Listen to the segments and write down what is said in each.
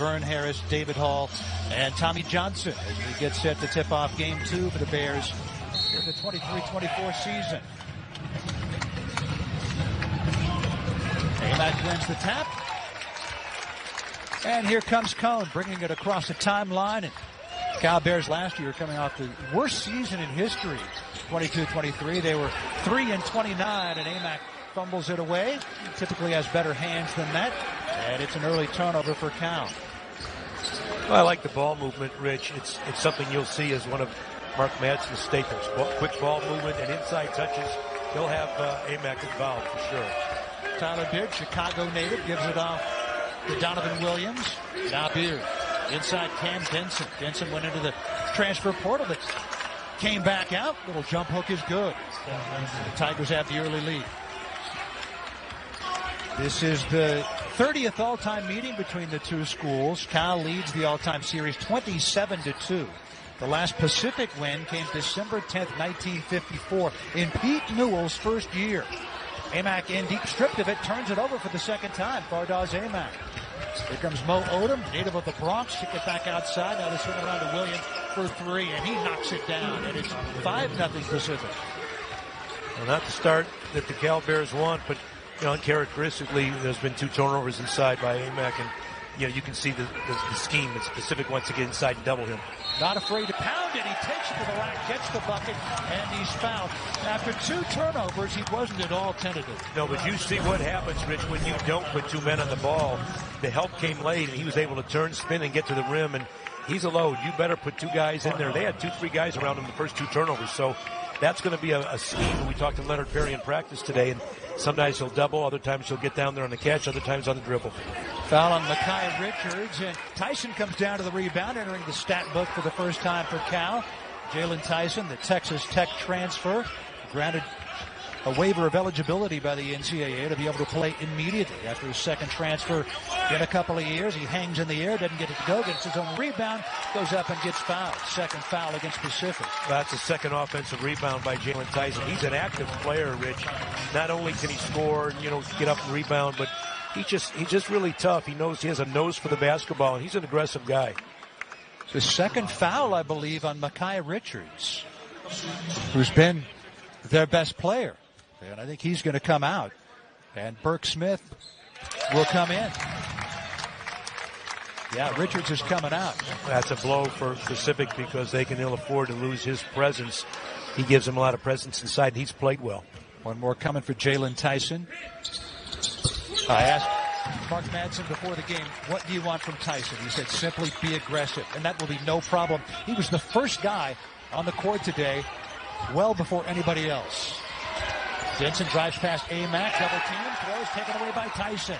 Vern Harris, David Hall, and Tommy Johnson as we get set to tip off Game 2 for the Bears in the 23-24 season. Amack wins the tap. And here comes Cone, bringing it across the timeline. And Cal-Bears last year coming off the worst season in history, 22-23. They were 3-29, and Amack fumbles it away. He typically has better hands than that. And it's an early turnover for Cal. Well, I like the ball movement, Rich. It's something you'll see as one of Mark Madsen's staples. Quick ball movement and inside touches. He'll have Amack involved for sure. Tyler Beard, Chicago native, gives it off to Donovan Williams. Now Beard. Inside Cam Denson. Denson went into the transfer portal, but came back out. Little jump hook is good. The Tigers have the early lead. This is the 30th all-time meeting between the two schools. Cal leads the all-time series 27-2. The last Pacific win came December 10th, 1954, in Pete Newell's first year. Amack in deep, stripped of it, turns it over for the second time. Fardaws Amack. Here comes Mo Odom, native of the Bronx. Kick it back outside. Now they swing it around to Williams for three, and he knocks it down. And it's 5-0 Pacific. Well, not the start that the Cal-Bears want, but uncharacteristically, there's been 2 turnovers inside by Amack, and you can see the scheme. It's Pacific wants to get inside and double him. Not afraid to pound it. He takes it to the rack, gets the bucket, and he's fouled. After 2 turnovers, he wasn't at all tentative. No, but you see what happens, Rich, when you don't put 2 men on the ball. The help came late, and he was able to turn, spin, and get to the rim, and he's a load. You better put 2 guys in there. They had 2-3 guys around him the first 2 turnovers, so that's going to be a scheme. We talked to Leonard Perry in practice today, and sometimes he'll double, other times he'll get down there on the catch, other times on the dribble. Foul on Mekhi Richards, and Tyson comes down to the rebound, entering the stat book for the first time for Cal. Jalen Tyson, the Texas Tech transfer, granted a waiver of eligibility by the NCAA to be able to play immediately after his second transfer in a couple of years. He hangs in the air, doesn't get it to go, gets his own rebound, goes up and gets fouled. Second foul against Pacific. That's a second offensive rebound by Jalen Tyson. He's an active player, Rich. Not only can he score and, get up and rebound, but he's just really tough. He has a nose for the basketball, and he's an aggressive guy. The second foul, I believe, on Mekhi Richards, who's been their best player. And I think he's going to come out. And Burke Smith will come in. Yeah, Richards is coming out. That's a blow for Pacific because they can ill afford to lose his presence. He gives them a lot of presence inside, and he's played well. One more coming for Jalen Tyson. I asked Mark Madsen before the game, what do you want from Tyson? He said, simply be aggressive, and that will be no problem. He was the first guy on the court today well before anybody else. Denson drives past Amack, double team, throws taken away by Tyson.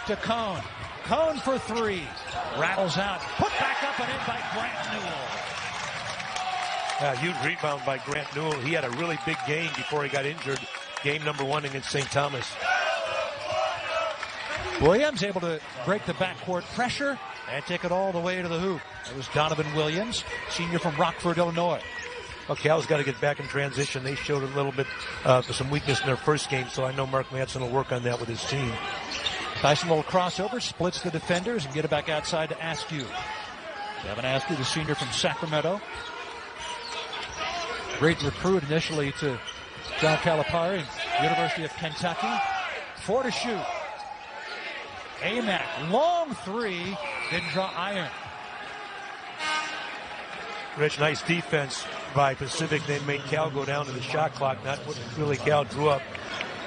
To Cone. Cone for 3. Rattles out. Put back up and in by Grant Newell. Huge rebound by Grant Newell. He had a really big game before he got injured. Game number 1 against St. Thomas. Williams able to break the backcourt pressure and take it all the way to the hoop. It was Donovan Williams, senior from Rockford, Illinois. Well, Cal's got to get back in transition. They showed a little bit some weakness in their first game, so I know Mark Madsen will work on that with his team. Tyson will crossover, splits the defenders, and get it back outside to Askew. Devin Askew, the senior from Sacramento. Great recruit initially to John Calipari, University of Kentucky. 4 to shoot. Amack, long 3, didn't draw iron. Rich, nice defense by Pacific. They made Cal go down to the shot clock, not what really Cal drew up.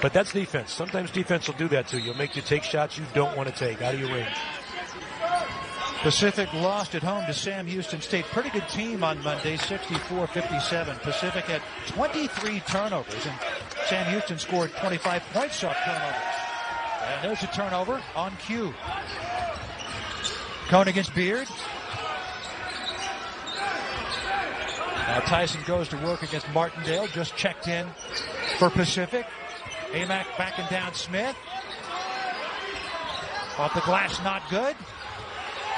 But that's defense. Sometimes defense will do that to you. It'll make you take shots you don't want to take out of your range. Pacific lost at home to Sam Houston State. Pretty good team on Monday, 64-57. Pacific had 23 turnovers, and Sam Houston scored 25 points off turnovers. And there's a turnover on cue. Cone against Beard. Now Tyson goes to work against Martindale, just checked in for Pacific. Amack backing down Smith. Off the glass, not good.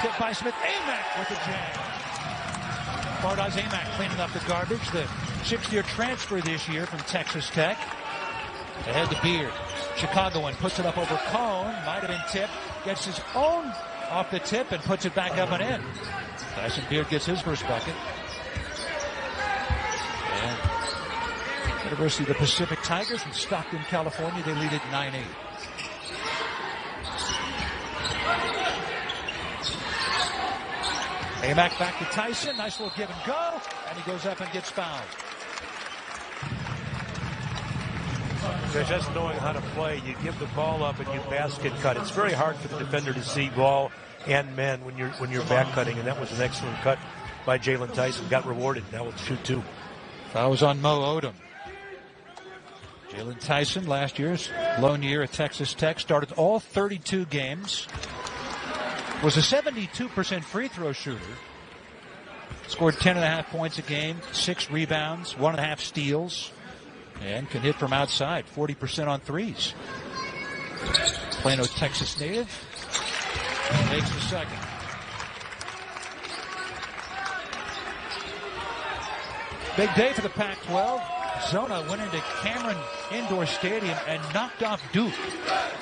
Tipped by Smith. Amack with the jam. Fardaws Amack cleaning up the garbage. The 6-year transfer this year from Texas Tech. Ahead to Beard. Chicagoan puts it up over Cone. Might have been tipped. Gets his own off the tip and puts it back up and in. Tyson Beard gets his first bucket. And University of the Pacific Tigers from Stockton, California, they lead it 9-8. Amack back to Tyson. Nice little give and go. And he goes up and gets fouled. Just knowing how to play, you give the ball up and you basket cut. It's very hard for the defender to see ball and men when you're back cutting, and that was an excellent cut by Jalen Tyson. Got rewarded. Now it's 2-2. Foul was on Mo Odom. Jalen Tyson, last year's lone year at Texas Tech, started all 32 games. Was a 72% free throw shooter. Scored 10.5 points a game, 6 rebounds, 1.5 steals, and can hit from outside, 40% on threes. Plano, Texas native. Makes the second. Big day for the Pac-12. Zona went into Cameron Indoor Stadium and knocked off Duke,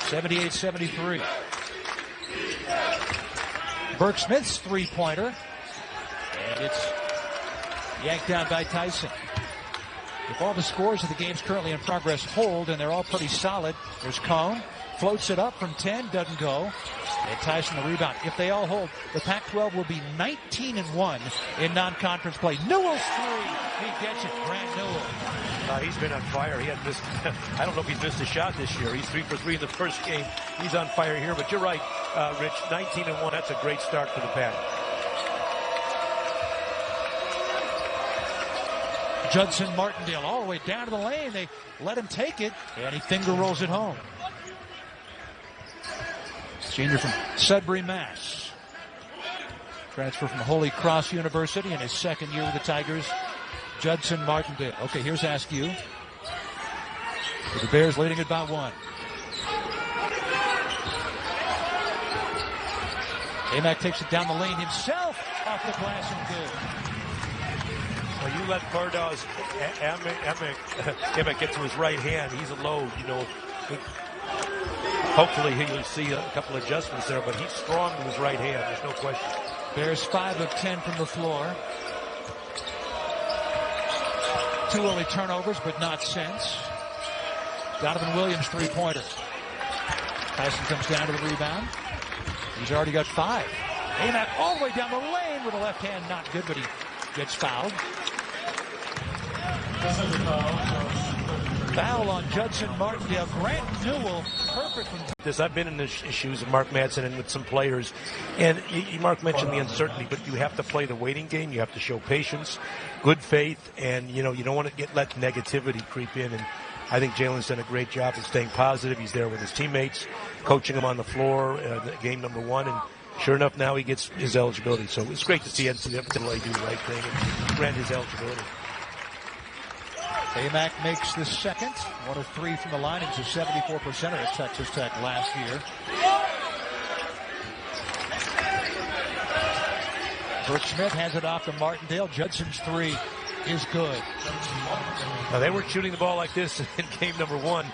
78-73. Burke Smith's three-pointer, and it's yanked down by Tyson. If all the scores of the games currently in progress hold, and they're all pretty solid, there's Cone, floats it up from 10, doesn't go, and Tyson the rebound. If they all hold, the Pac-12 will be 19-1 in non-conference play. Newell's three, he gets it, Grant Newell. He's been on fire. He hadn't missed, I don't know if he's missed a shot this year. He's 3 for 3 in the first game. He's on fire here, but you're right, Rich, 19-1, that's a great start for the Pac. Judson Martindale all the way down to the lane. They let him take it, and he finger rolls it home. Senior from Sudbury, Mass. Transfer from Holy Cross University in his second year with the Tigers. Judson Martindale. Okay, here's Askew. With the Bears leading it by 1. Amack takes it down the lane himself, off the glass and good. Well, you let Pardos Amack get to his right hand. He's a load, you know. Hopefully he'll see a couple adjustments there, but he's strong with his right hand. There's no question. Bears 5 of 10 from the floor. 2 early turnovers, but not since. Donovan Williams three-pointer. Tyson comes down to the rebound. He's already got 5. Amack all the way down the lane with a left hand, not good, but he gets fouled. Foul on Judson Martindale. Grant Newell, perfect from this. I've been in the shoes of Mark Madsen and with some players, and Mark mentioned the uncertainty, but you have to play the waiting game. You have to show patience, good faith, and you don't want to let negativity creep in. And I think Jalen's done a great job of staying positive. He's there with his teammates, coaching them on the floor. Game number 1, and sure enough, now he gets his eligibility. So it's great to see NCAA do the right thing and grant his eligibility. Amack makes the second. 1 of 3 from the line. He was a 74% at Texas Tech last year. Burke Smith hands it off to Martindale. Judson's 3 is good. Now, they weren't shooting the ball like this in game number 1,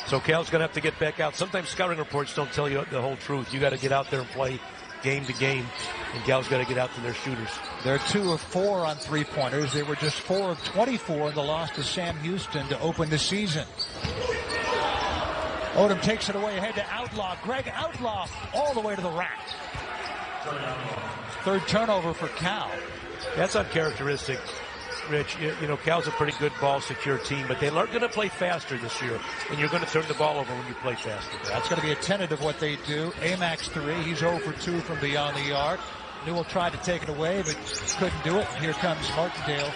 so Cal's going to have to get back out. Sometimes scouting reports don't tell you the whole truth. You got to get out there and play game to game, and Cal's got to get out to their shooters. They're 2 of 4 on three-pointers. They were just 4 of 24 in the loss to Sam Houston to open the season. Odom takes it away ahead to Outlaw. Greg Outlaw all the way to the rack. 3rd turnover for Cal. That's uncharacteristic, Rich. Cal's a pretty good ball-secure team, but they're going to play faster this year, and you're going to turn the ball over when you play faster. That's going to be a tenet of what they do. Amack's 3. He's 0 for 2 from beyond the arc. Newell tried to take it away, but couldn't do it. Here comes Martindale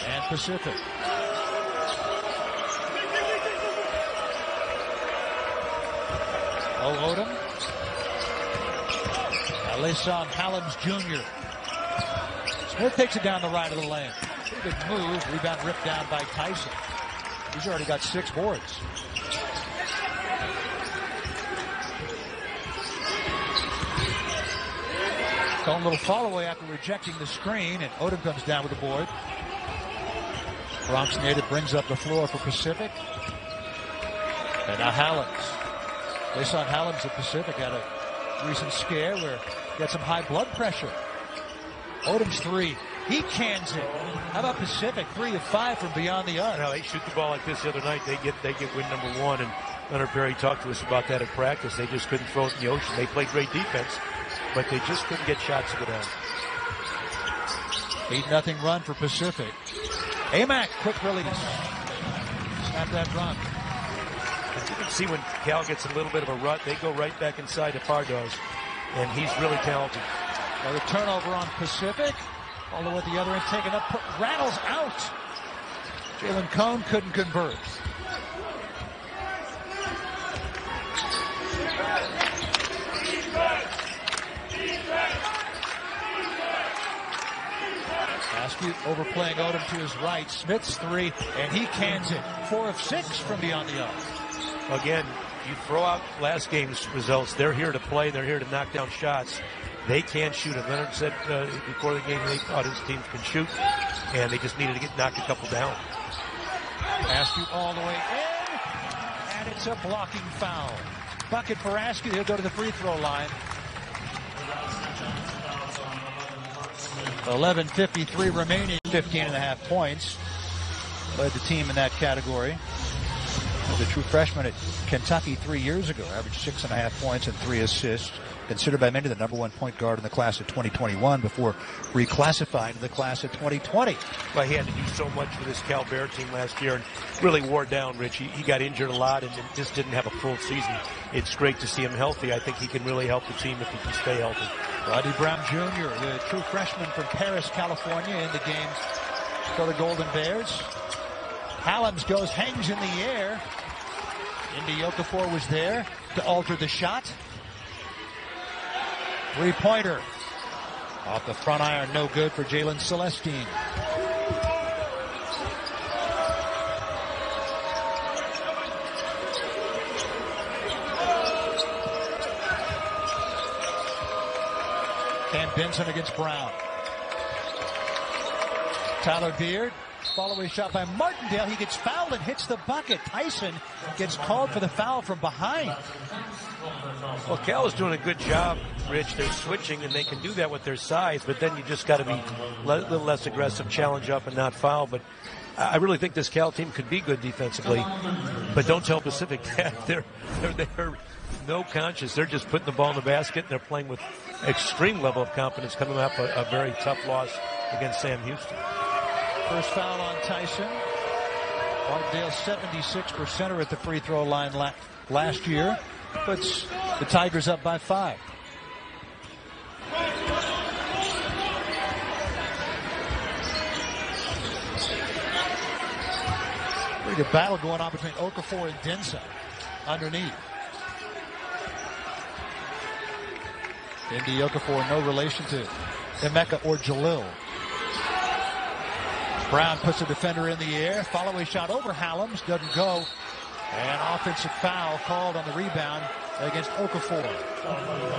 and Pacific. Odom. Aleson Hallams Jr. Smith takes it down the right of the lane. Pretty good move. Rebound ripped down by Tyson. He's already got 6 boards. Cone a little fall away after rejecting the screen, and Odom comes down with the board. Bronx native brings up the floor for Pacific. And now Hallams. Aleson Hallams of Pacific had a recent scare where Got some high blood pressure. Odom's three. He cans it. How about Pacific? 3 of 5 from beyond the arc. Now, they shoot the ball like this the other night. They get win number 1. And Leonard Perry talked to us about that at practice. They just couldn't throw it in the ocean. They played great defense, but they just couldn't get shots to go down. 8-0 run for Pacific. Amack, quick release. Snap that run. As you can see, when Cal gets a little bit of a rut, they go right back inside to Pardos, and he's really talented. Another turnover on Pacific. All the way at the other end, taken up, rattles out. Jalen Cone couldn't convert. Askew overplaying Odom to his right. Smith's three, and he cans it. 4 of 6 from beyond the arc. Again, you throw out last game's results. They're here to play. They're here to knock down shots. They can't shoot it. Leonard said before the game they thought his team could shoot, and they just needed to get knocked a couple down. Askew all the way in, and it's a blocking foul. Bucket for Askew. He'll go to the free throw line. 11:53 remaining. 15.5 points. Led the team in that category. As a true freshman at Kentucky 3 years ago, averaged 6.5 points and 3 assists. Considered by many the number 1 point guard in the class of 2021 before reclassifying to the class of 2020. Well, he had to do so much for this Cal-Berkeley team last year and really wore down, Rich. He got injured a lot and just didn't have a full season. It's great to see him healthy. I think he can really help the team if he can stay healthy. Rodney Brown Jr., the true freshman from Paris, California, in the game for the Golden Bears. Hallams goes, hangs in the air. Indy Okafor was there to alter the shot. Three-pointer. Off the front iron, no good for Jalen Celestine. Cam Benson against Brown. Tyler Beard. Follow-away shot by Martindale. He gets fouled and hits the bucket. Tyson gets called for the foul from behind. Well, Cal is doing a good job, Rich. They're switching, and they can do that with their size, but then you just got to be a little less aggressive, challenge up, and not foul. But I really think this Cal team could be good defensively. But don't tell Pacific that. They're no conscious. They're just putting the ball in the basket, and they're playing with extreme level of confidence coming off a very tough loss against Sam Houston. First foul on Tyson. Martindale 76% at the free throw line last year. Puts the Tigers up by 5. Pretty good battle going on between Okafor and Denson underneath. Indy Okafor, no relation to Emeka or Jalil. Brown puts a defender in the air. Follow-away shot over Hallams. Doesn't go. And offensive foul called on the rebound against Okafor.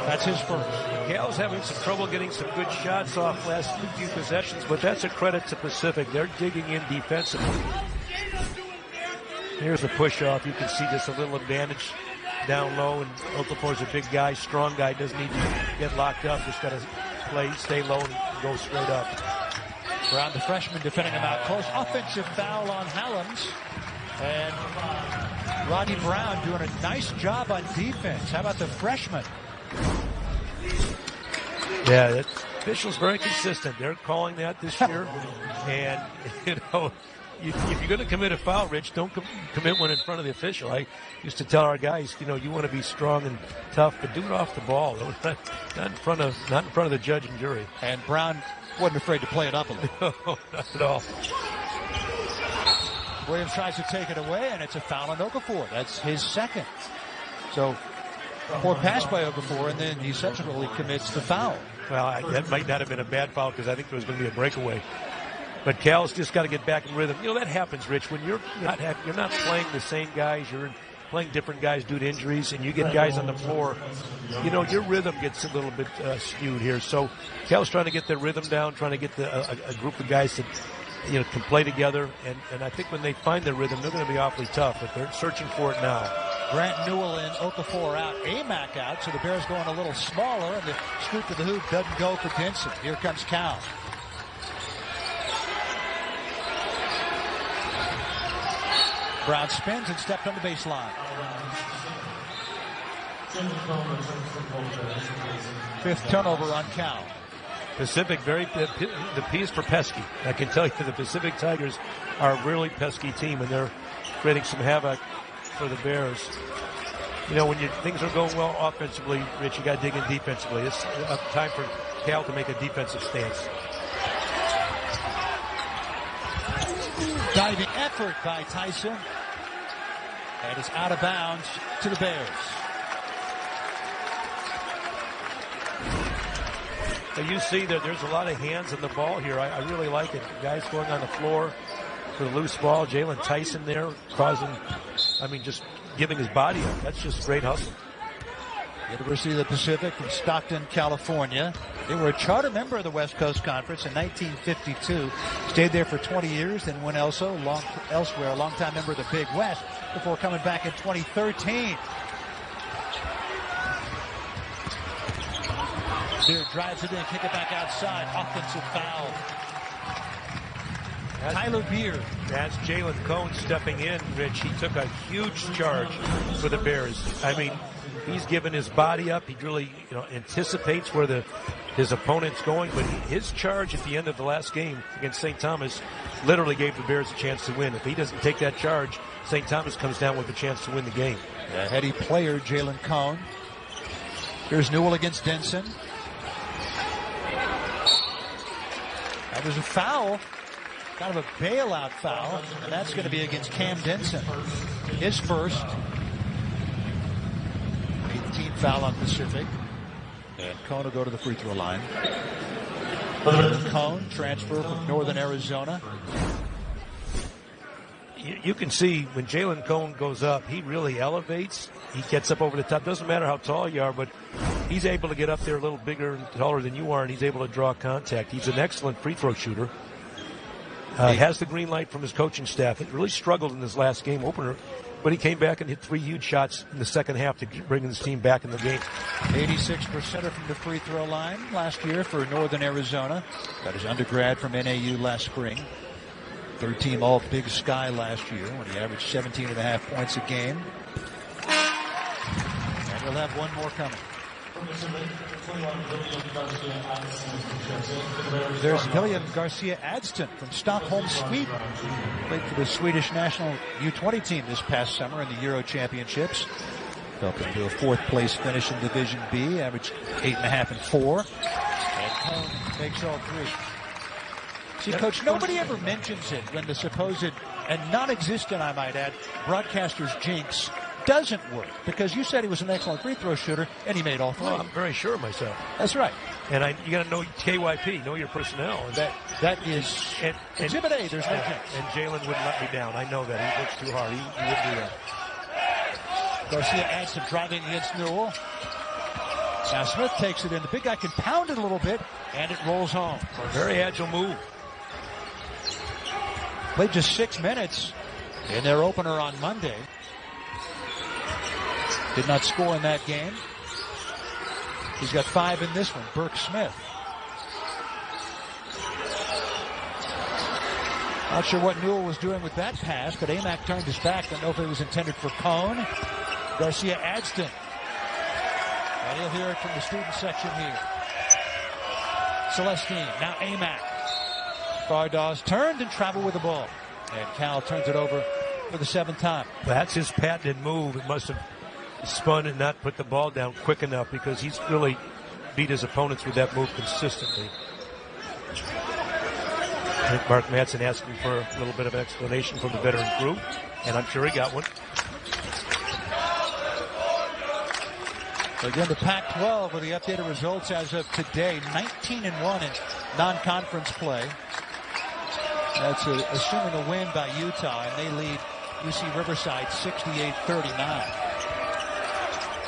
That's his first. Cal's having some trouble getting some good shots off last few possessions, but that's a credit to Pacific. They're digging in defensively. Here's a push-off. You can see just a little advantage down low, and Okafor's a big guy, strong guy, doesn't need to get locked up. Just got to play, stay low, and go straight up. Brown, the freshman, defending him out close. Offensive foul on Hallams. And Rodney Brown doing a nice job on defense. How about the freshman? Yeah, the officials very consistent. They're calling that this year. And, you know, if you're going to commit a foul, Rich, don't commit one in front of the official. I used to tell our guys, you know, you want to be strong and tough, but do it off the ball. Not in front of the judge and jury. And Brown wasn't afraid to play it up a little. No, not at all. Williams tries to take it away, and it's a foul on Okafor. That's his second. So, poor pass by Okafor, and then he subsequently commits the foul. Well, that might not have been a bad foul because I think there was going to be a breakaway. But Cal's just got to get back in rhythm. You know, that happens, Rich, when you're not playing the same guys. You're playing different guys due to injuries, and you get guys on the floor. You know, your rhythm gets a little bit skewed here. So Cal's trying to get their rhythm down, trying to get a group of guys that, you know, can play together. And I think when they find their rhythm, they're going to be awfully tough. But they're searching for it now. Grant Newell in, Okafor out, Amack out, so the Bears going a little smaller, and the scoop to the hoop doesn't go for Denson. Here comes Cal. Brown spins and stepped on the baseline. Fifth turnover on Cal. Pacific, the P is for pesky. I can tell you the Pacific Tigers are a really pesky team, and they're creating some havoc for the Bears. You know, when things are going well offensively, Rich, you got to dig in defensively. It's time for Cal to make a defensive stance. Diving effort by Tyson. And it's out of bounds to the Bears. Now you see that there's a lot of hands on the ball here. I really like it. Guys going on the floor for the loose ball. Jalen Tyson there just giving his body up. That's just great hustle. University of the Pacific in Stockton, California. They were a charter member of the West Coast Conference in 1952. Stayed there for 20 years, then went elsewhere, a longtime member of the Big West, before coming back in 2013. Beard drives it in, kick it back outside. Offensive foul. Tyler Beard. That's Jalen Cone stepping in, Rich. He took a huge charge for the Bears. I mean, he's given his body up. He really, anticipates where his opponent's going. But his charge at the end of the last game against St. Thomas literally gave the Bears a chance to win. If he doesn't take that charge, St. Thomas comes down with a chance to win the game. The heady player, Jalen Cone. Here's Newell against Denson. That was a foul, kind of a bailout foul, and that's going to be against Cam Denson. His first. 18th foul on Pacific. And Cone will go to the free throw line. Cone, transfer from Northern Arizona. You can see when Jalen Cone goes up, he really elevates. He gets up over the top. Doesn't matter how tall you are, but he's able to get up there a little bigger and taller than you are, and he's able to draw contact. He's an excellent free throw shooter. Has the green light from his coaching staff. He really struggled in his last game opener, but he came back and hit 3 huge shots in the second half to bring his team back in the game. 86% from the free throw line last year for Northern Arizona. Got his undergrad from NAU last spring. Third team all Big Sky last year when he averaged 17.5 points a game. And he'll have one more coming. There's William Garcia Adston from Stockholm, Sweden. Played for the Swedish national U20 team this past summer in the Euro Championships. Helped him to a 4th place finish in Division B, averaged 8.5 and 4. And Cone makes all 3. See, Coach, nobody ever mentions it when the supposed, and non-existent, I might add, broadcaster's jinx doesn't work, because you said he was an excellent free throw shooter, and he made all 3. Well, I'm very sure of myself. That's right. And you got to know KYP, know your personnel. And that is Exhibit A. There's no jinx. And Jalen wouldn't let me down. I know that. He works too hard. He wouldn't do that. Garcia adds some driving against Newell. Now Smith takes it in. The big guy can pound it a little bit, and it rolls home. A very agile move. Played just 6 minutes in their opener on Monday. Did not score in that game. He's got 5 in this one. Burke Smith. Not sure what Newell was doing with that pass, but Amack turned his back. Don't know if it was intended for Cone. Garcia Adston. And you'll hear it from the student section here. Celestine, now Amack. Fardaws turned and traveled with the ball. And Cal turns it over for the 7th time. That's his patented move. It must have spun and not put the ball down quick enough, because he's really beat his opponents with that move consistently. I think Mark Madsen asking for a little bit of an explanation from the veteran group, and I'm sure he got one. Again, the Pac-12 with the updated results as of today. 19-1 in non-conference play. That's assuming a win by Utah, and they lead UC Riverside 68-39.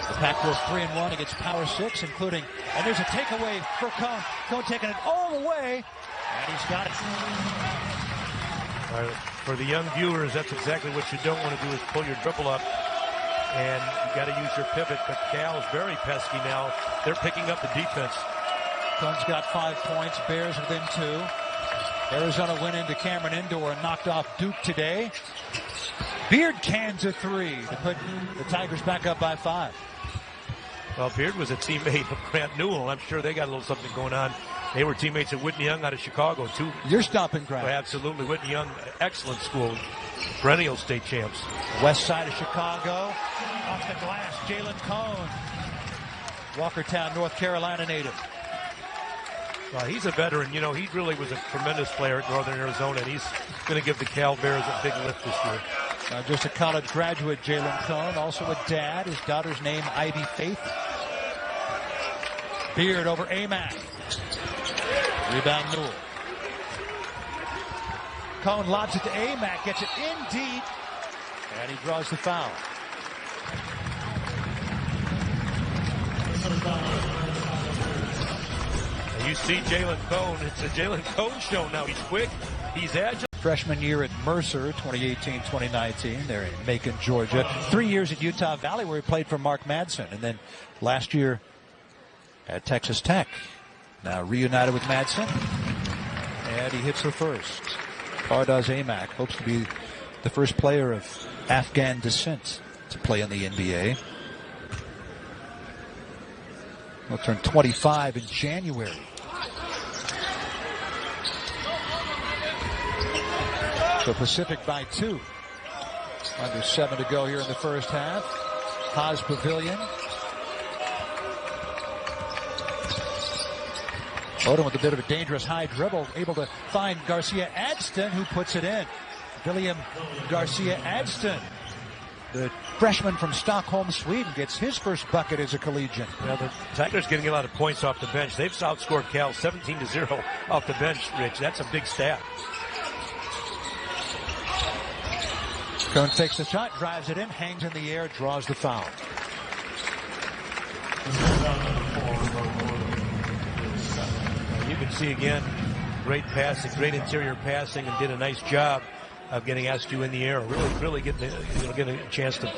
The Pac-12 3-1 against Power 6, including, and there's a takeaway for Cone. Cone taking it all the way, and he's got it. For the young viewers, that's exactly what you don't want to do, is pull your dribble up and you got to use your pivot, but Cal is very pesky now. They're picking up the defense. Cone's got 5 points, Bears within 2. Arizona went into Cameron Indoor and knocked off Duke today. Beard cans a 3 to put the Tigers back up by 5. Well, Beard was a teammate of Grant Newell. I'm sure they got a little something going on. They were teammates of Whitney Young out of Chicago, too. You're stopping Grant. Oh, absolutely. Whitney Young, excellent school. Perennial state champs. West side of Chicago. Off the glass, Jalen Cone. Walkertown, North Carolina native. Well, he's a veteran. You know, he really was a tremendous player at Northern Arizona, and he's going to give the Cal Bears a big lift this year. Just a college graduate, Jalen Cone, also a dad. His daughter's name, Ivy Faith. Beard over Amac. Rebound Newell. Cone lobs it to Amac, gets it in deep, and he draws the foul. You see Jalen Cone. It's a Jalen Cone show now. He's quick. He's agile. Freshman year at Mercer, 2018-2019. They're in Macon, Georgia. 3 years at Utah Valley, where he played for Mark Madsen. And then last year at Texas Tech. Now reunited with Madsen. And he hits the first. Fardaws Amac hopes to be the first player of Afghan descent to play in the NBA. He'll turn 25 in January. So Pacific by 2. Under 7 to go here in the first half. Haas Pavilion. Odom with a bit of a dangerous high dribble, able to find Garcia Adston, who puts it in. William Garcia Adston, the freshman from Stockholm, Sweden, gets his first bucket as a collegiate. Well, the Tigers getting a lot of points off the bench. They've outscored Cal 17-0 off the bench, Rich. That's a big stat. Cone takes the shot, drives it in, hangs in the air, draws the foul. You can see again, great passing, great interior passing, and did a nice job of getting SU in the air. Really getting a chance to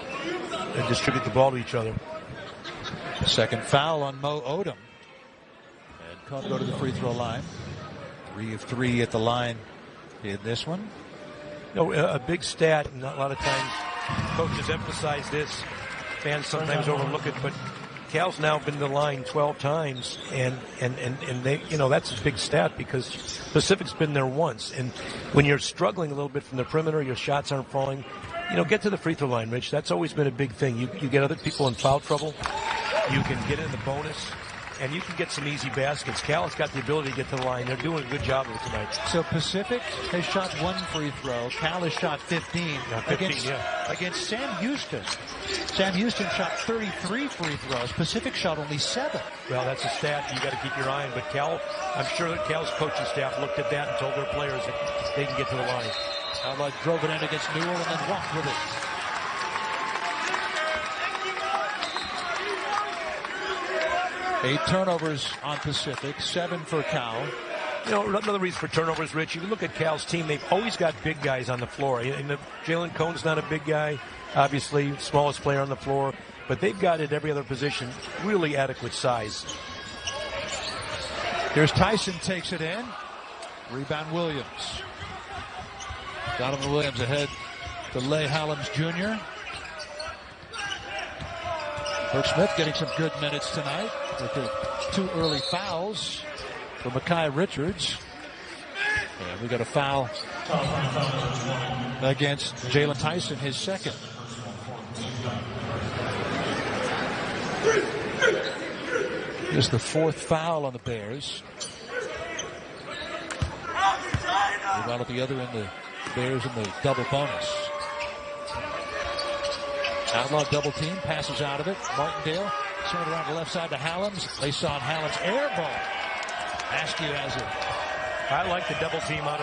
distribute the ball to each other. Second foul on Mo Odom. And Cone go to the free throw line. 3 of 3 at the line in this one. You know, a big stat, and a lot of times coaches emphasize this. Fans sometimes overlook it, but Cal's now been to the line 12 times, and they, you know, that's a big stat because Pacific's been there once. And when you're struggling a little bit from the perimeter, your shots aren't falling, you know, get to the free throw line, Rich. That's always been a big thing. You get other people in foul trouble, you can get in the bonus, and you can get some easy baskets. Cal has got the ability to get to the line. They're doing a good job of it tonight. So Pacific has shot 1 free throw. Cal has shot 15, yeah, 15 against Sam Houston. Sam Houston shot 33 free throws. Pacific shot only 7. Well, that's a stat you got to keep your eye on. But Cal, I'm sure that Cal's coaching staff looked at that and told their players that they can get to the line. Outlaw drove it in against Newell and then walked with it. Eight turnovers on Pacific, 7 for Cal. You know, another reason for turnovers, Rich, you look at Cal's team, they've always got big guys on the floor. And Jalen Cone's not a big guy, obviously, smallest player on the floor, but they've got at every other position really adequate size. Here's Tyson, takes it in. Rebound Williams. Donovan Williams ahead to Leigh Hollins Jr. Kirk Smith getting some good minutes tonight with the 2 early fouls for Mekhi Richards. And we got a foul against Jalen Tyson, his second. This is the 4th foul on the Bears. Rebound at the other end, the Bears in the double bonus. Outlaw double team, passes out of it. Martindale sent it around the left side to Hallams. They saw Hallams air ball. Askew has it. I like the double team out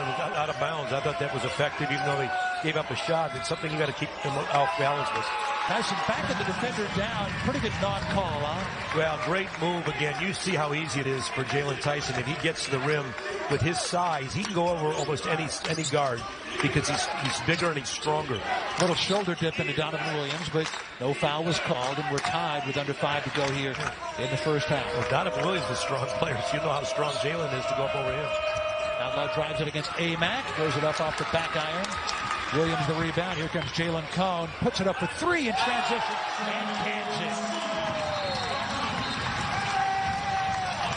of bounds. I thought that was effective, even though they gave up a shot. It's something you got to keep them off balance with. Tyson back at the defender down. Pretty good non-call, huh? Well, great move again. You see how easy it is for Jalen Tyson. If he gets to the rim with his size, he can go over almost any guard because he's bigger and he's stronger. Little shoulder dip into Donovan Williams, but no foul was called, and we're tied with under 5 to go here in the first half. Well, Donovan Williams is a strong player, so you know how strong Jalen is to go up over him. Outlaw drives it against Amack, throws it up off the back iron. Williams the rebound. Here comes Jalen Cone. Puts it up for 3 in transition and cans it.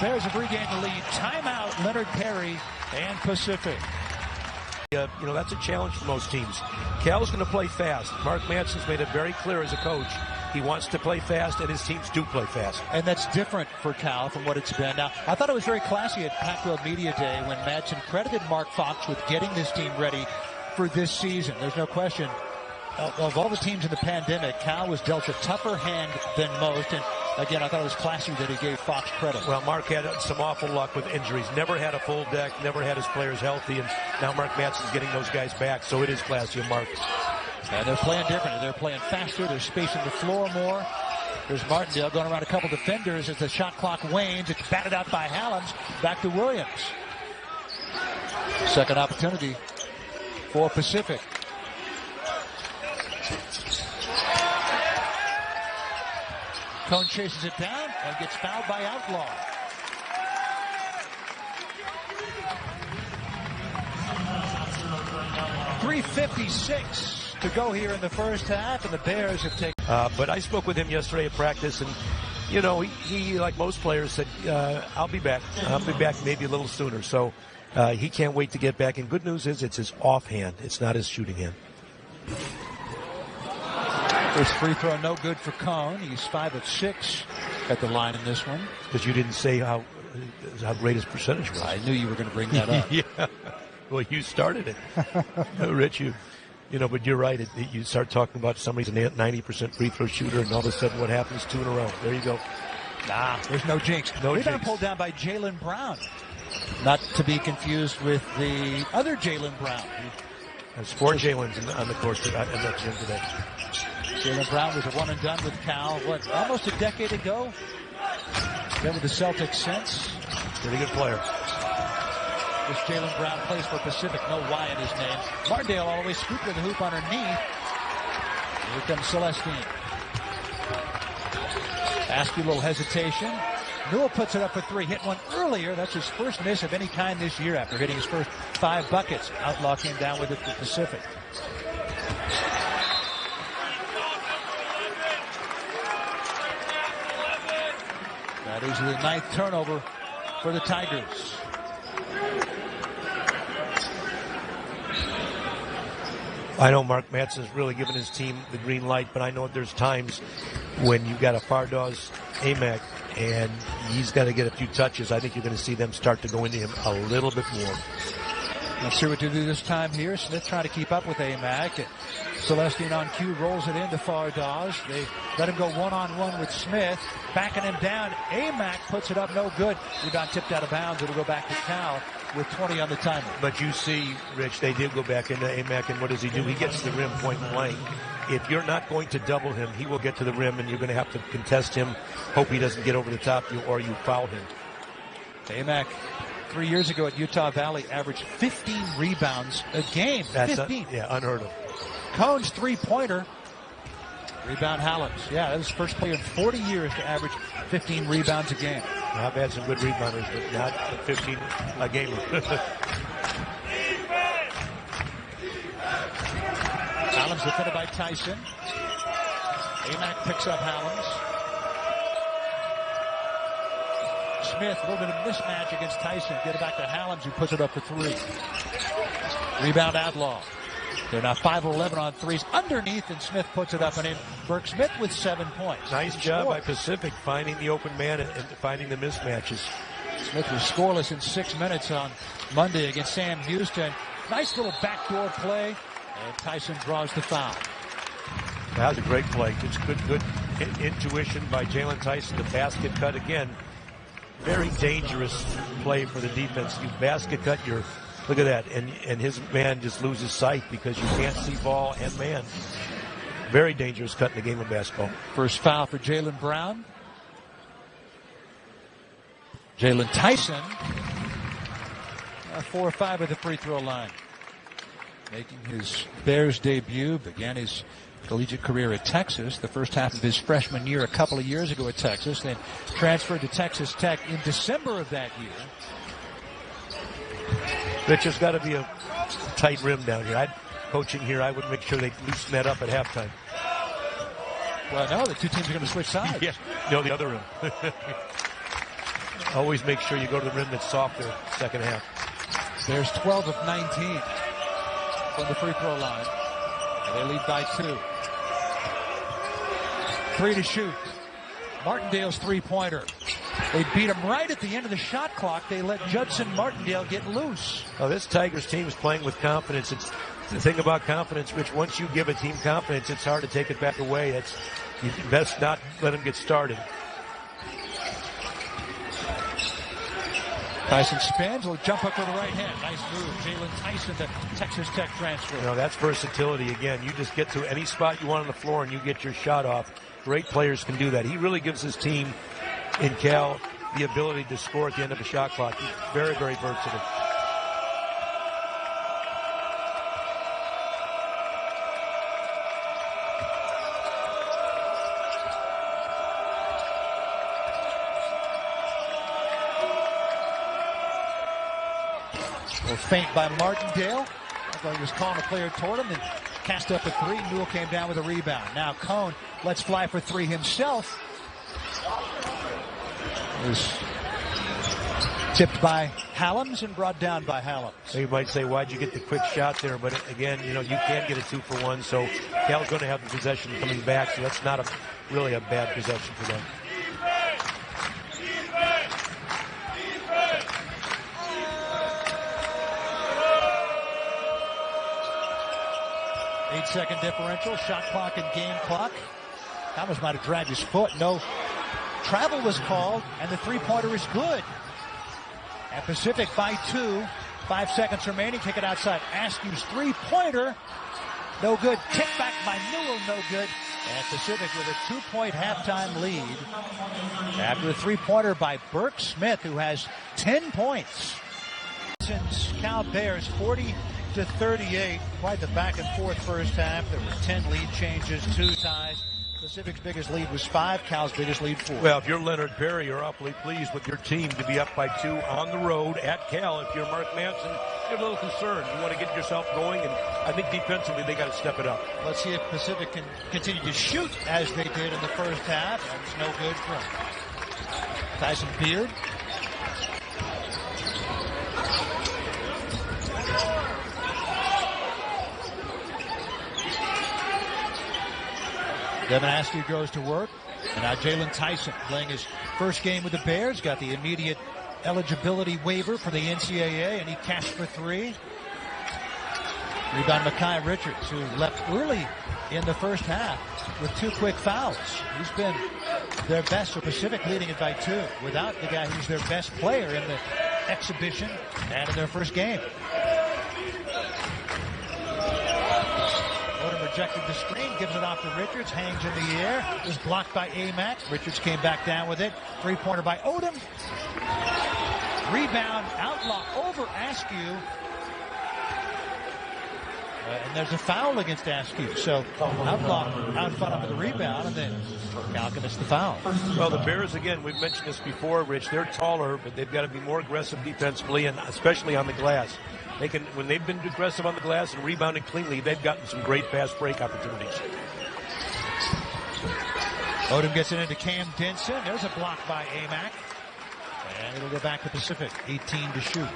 Bears have regained the lead. Timeout, Leonard Perry and Pacific. That's a challenge for most teams. Cal's going to play fast. Mark Manson's made it very clear as a coach. He wants to play fast, and his teams do play fast. And that's different for Cal from what it's been. Now, I thought it was very classy at Pac-12 Media Day when Madsen credited Mark Fox with getting this team ready for this season. There's no question. Of all the teams in the pandemic, Cal was dealt a tougher hand than most. And again, I thought it was classy that he gave Fox credit. Well, Mark had some awful luck with injuries. Never had a full deck, never had his players healthy, and now Mark Manson's getting those guys back. So it is classy of Mark. And they're playing differently. They're playing faster. They're spacing the floor more. There's Martindale going around a couple defenders as the shot clock wanes. It's batted out by Hallams. Back to Williams. Second opportunity for Pacific. Cone chases it down and gets fouled by Outlaw. .356 to go here in the first half, and the Bears have taken. But I spoke with him yesterday at practice, and he like most players said, I'll be back. I'll be back maybe a little sooner. So he can't wait to get back. And good news is it's his offhand. It's not his shooting hand. First free throw no good for Cone. He's 5 of 6 at the line in this one. Because you didn't say how great his percentage was. I knew you were going to bring that up. Yeah. Well, you started it. Rich, but you're right. You start talking about somebody's a 90% free throw shooter, and all of a sudden what happens? 2 in a row. There you go. Nah, there's no jinx. Rebound pulled down by Jalen Brown. Not to be confused with the other Jalen Brown. There's 4 Jalen's on the court at the gym today. Jalen Brown was a one and done with Cal, almost a decade ago? Been with the Celtics since. Pretty good player. This Jalen Brown plays for Pacific, no Y in his name. Martindale all the way scooped with the hoop on her knee. Here comes Celestine. Askew, a little hesitation. Newell puts it up for 3. Hit one earlier. That's his first miss of any kind this year after hitting his first 5 buckets. Outlaw came down with it for Pacific. That is the 9th turnover for the Tigers. I know Mark Manson's really given his team the green light, but I know there's times when you've got a Fardaws Amack and he's got to get a few touches. I think you're going to see them start to go into him a little bit more. Let's see what to do this time here. Smith trying to keep up with Amack. Celestine on cue rolls it into Fardaws. They let him go one-on-one with Smith. Backing him down. Amack puts it up, no good. Rebound tipped out of bounds. It'll go back to Cal with 20 on the timer. But you see, Rich, they did go back into Amack, and what does he do? He gets to the rim point blank. If you're not going to double him, he will get to the rim, and you're going to have to contest him, hope he doesn't get over the top, or you foul him. Amack, 3 years ago at Utah Valley, averaged 15 rebounds a game. That's 15. Unheard of. Cone's three-pointer. Rebound Hallams. Yeah, that was the first player in 40 years to average 15 rebounds a game. I've had some good rebounders, but not 15 a game. Hallams defended by Tyson. Amack picks up Hallams. Smith, a little bit of mismatch against Tyson. Get it back to Hallams, who puts it up for 3. Rebound Outlaw. They're now 5 of 11 on threes underneath, and Smith puts it up and in. Burke Smith with 7 points. Nice job by Pacific finding the open man and finding the mismatches. Smith was scoreless in 6 minutes on Monday against Sam Houston. Nice little backdoor play, and Tyson draws the foul. That was a great play. It's good intuition by Jalen Tyson. The basket cut again. Very dangerous play for the defense. You basket cut your. Look at that, and his man just loses sight because you can't see ball and man. Very dangerous cut in the game of basketball. First foul for Jaylen Brown. Jalen Tyson, 4 or 5 at the free throw line. Making his Bears debut, began his collegiate career at Texas, the first half of his freshman year a couple of years ago at Texas, then transferred to Texas Tech in December of that year. Rich, there's got to be a tight rim down here. Coaching here, I would make sure they loosen that up at halftime. Well, no, the two teams are going to switch sides. Yeah, no, the other rim. Always make sure you go to the rim that's softer second half. There's 12 of 19 from the free throw line. And they lead by 2. 3 to shoot. Martindale's three-pointer. They beat him right at the end of the shot clock. They let Judson Martindale get loose. Well, this Tigers team is playing with confidence. It's the thing about confidence, Rich. Once you give a team confidence, it's hard to take it back away. You best not let them get started. Tyson spins, will jump up with the right hand. Nice move. Jalen Tyson, the Texas Tech transfer. You know, that's versatility again. You just get to any spot you want on the floor and you get your shot off. Great players can do that. He really gives his team in Cal the ability to score at the end of a shot clock. He's very, very versatile. Feint by Martindale. I thought he was calling a player toward him and cast up a 3. Newell came down with a rebound. Now Cone lets fly for 3 himself. It was tipped by Hallams and brought down by Hallams. So you might say, why'd you get the quick shot there? But again, you know, you can get a 2-for-1. So Cal's going to have the possession coming back. So that's not really a bad possession for them. 8-second differential, shot clock and game clock. Thomas might have dragged his foot. No travel was called, and the three-pointer is good. At Pacific by 2. 5 seconds remaining. Kick it outside. Askew's three-pointer. No good. Kick back by Newell. No good. And Pacific with a 2-point halftime lead. After a three-pointer by Burke Smith, who has 10 points. Since Cal Bears 40-38. Quite the back and forth first half. There were 10 lead changes, 2 ties. Pacific's biggest lead was 5. Cal's biggest lead 4. Well, if you're Leonard Perry, you're awfully pleased with your team to be up by 2 on the road at Cal. If you're Mark Manson, you're a little concerned. You want to get yourself going, and I think defensively they got to step it up. Let's see if Pacific can continue to shoot as they did in the first half. That's no good for him. Tyson Beard. Devin Askew goes to work. And now Jalen Tyson playing his first game with the Bears. Got the immediate eligibility waiver for the NCAA, and he cashed for 3. Rebound Mekhi Richards, who left early in the first half with 2 quick fouls. He's been their best, so Pacific leading it by 2 without the guy who's their best player in the exhibition and in their first game. Rejected the screen, gives it off to Richards, hangs in the air, is blocked by Amack. Richards came back down with it. Three-pointer by Odom. Rebound, Outlaw over Askew. And there's a foul against Askew. So Outlaw out front of the rebound, and then Cal gets the foul. Well, the Bears, again, we've mentioned this before, Rich, they're taller, but they've got to be more aggressive defensively, and especially on the glass. When they've been aggressive on the glass and rebounded cleanly, they've gotten some great fast break opportunities. Odom gets it into Cam Denson. There's a block by Amack. And it'll go back to Pacific. 18 to shoot.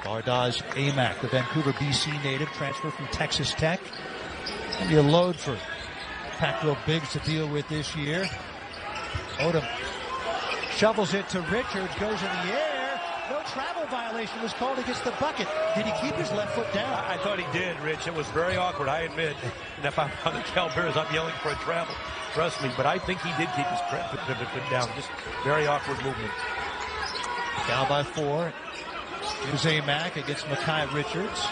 Bardaz Amack, the Vancouver, BC native, transfer from Texas Tech. Going to be a load for Pac-12 bigs to deal with this year. Odom shovels it to Richards, goes in the air. No travel violation was called against the bucket. Did he keep his left foot down? I thought he did, Rich. It was very awkward, I admit. And if I'm on the Cal-Bears, I'm yelling for a travel. Trust me. But I think he did keep his pivot foot down. Just very awkward movement. Cal by 4. Here's Amack against Mekhi Richards.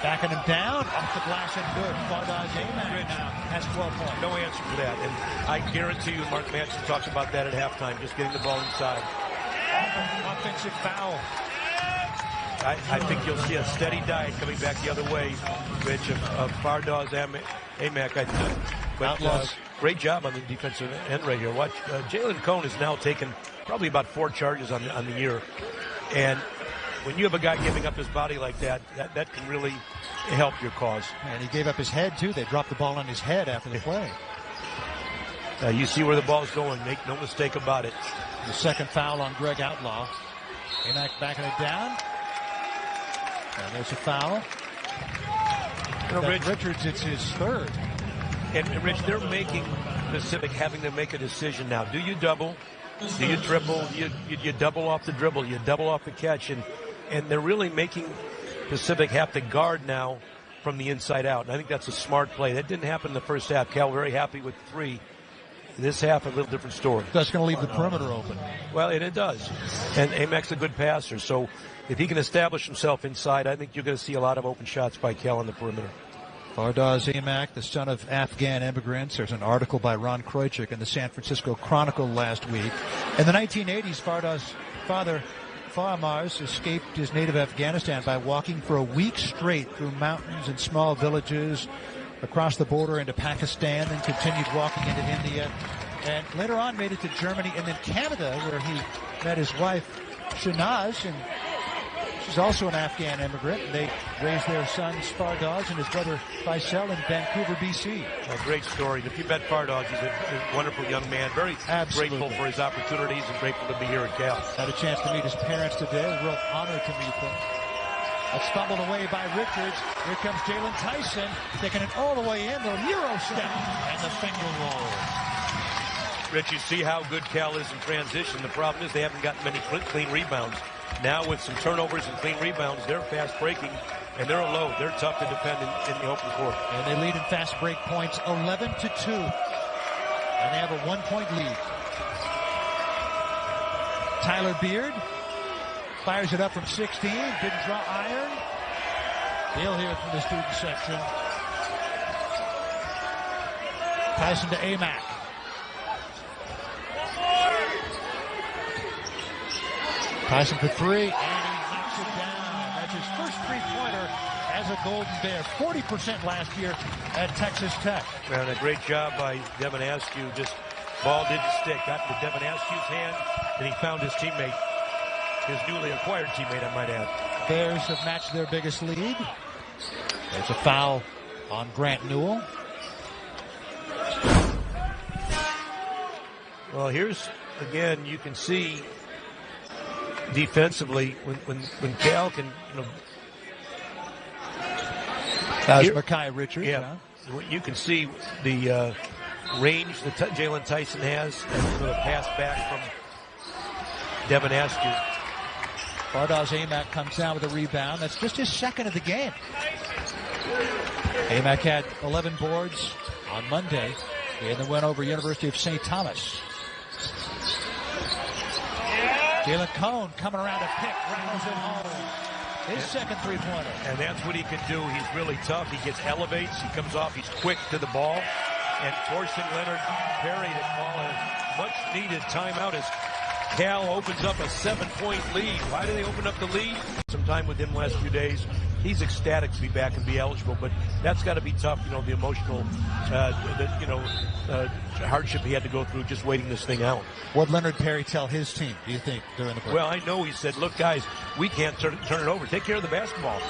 Backing him down, off the glass and good. Fardaws Amack now has 12 points. No answer for that. And I guarantee you, Mark Manson talked about that at halftime, just getting the ball inside. Offensive foul. I think you'll see a steady diet coming back the other way, Rich, of Fardaws Amack, I think. But great job on the defensive end right here. Watch, Jalen Cone has now taken probably about 4 charges on the year. And when you have a guy giving up his body like that can really help your cause. And he gave up his head, too. They dropped the ball on his head after the play. You see where the ball's going. Make no mistake about it. The second foul on Greg Outlaw. Amack backing it down. And there's a foul. Richards, it's his third. And Rich, they're making Pacific having to make a decision now. Do you double? Do you dribble? You double off the dribble? You double off the catch? And they're really making Pacific have to guard now from the inside out. And I think that's a smart play. That didn't happen in the first half. Cal very happy with 3. This half, a little different story. That's going to leave the perimeter open. Well, and it does. And Amack's a good passer. So if he can establish himself inside, I think you're going to see a lot of open shots by Cal on the perimeter. Fardaws Amack, the son of Afghan immigrants. There's an article by Ron Kroichik in the San Francisco Chronicle last week. In the 1980s, Fardaws' father, Farmars, escaped his native Afghanistan by walking for a week straight through mountains and small villages across the border into Pakistan, then continued walking into India, and later on made it to Germany and then Canada, where he met his wife, Shanaz, and she's also an Afghan immigrant. They raised their sons, Fardaws, and his brother, Faisal, in Vancouver, BC. A great story. If you met Fardaws, he's a wonderful young man, very grateful for his opportunities and grateful to be here at Cal. Had a chance to meet his parents today. A real honor to meet them. That's fumbled away by Richards. Here comes Jalen Tyson, taking it all the way in. The Euro step and the finger roll. Rich, you see how good Cal is in transition. The problem is they haven't gotten many clean rebounds. Now with some turnovers and clean rebounds, they're fast breaking, and they're a load. They're tough to defend in the open court. And they lead in fast break points 11-2. And they have a 1-point lead. Tyler Beard fires it up from 16. Didn't draw iron. They'll hear it from the student section. Tyson to Amack. Tyson for 3, and he knocks it down. That's his first three-pointer as a Golden Bear. 40% last year at Texas Tech. And a great job by Devin Askew. Just ball didn't stick. Got into Devin Askew's hand, and he found his teammate. His newly acquired teammate, I might add. Bears have matched their biggest lead. There's a foul on Grant Newell. Well, here's, again, you can see defensively when Cal can, That's Mekhi Richards. Yeah. You can see the range that Jalen Tyson has, and the pass back from Devin Askew. Fardaws Amack comes down with a rebound. That's just his second of the game. Amack had 11 boards on Monday in the win over University of St. Thomas. Jalen Cone coming around to pick, rounds it home. His second three-pointer. And that's what he can do. He's really tough. He elevates, he comes off, he's quick to the ball. And forcing Leonard Perry to call a much-needed timeout as Cal opens up a 7-point lead. Why do they open up the lead? Some time with him last few days. He's ecstatic to be back and be eligible, but that's got to be tough, the emotional, hardship he had to go through just waiting this thing out. What Leonard Perry tell his team, do you think, during the break? Well, I know he said, look, guys, we can't turn it over. Take care of the basketball.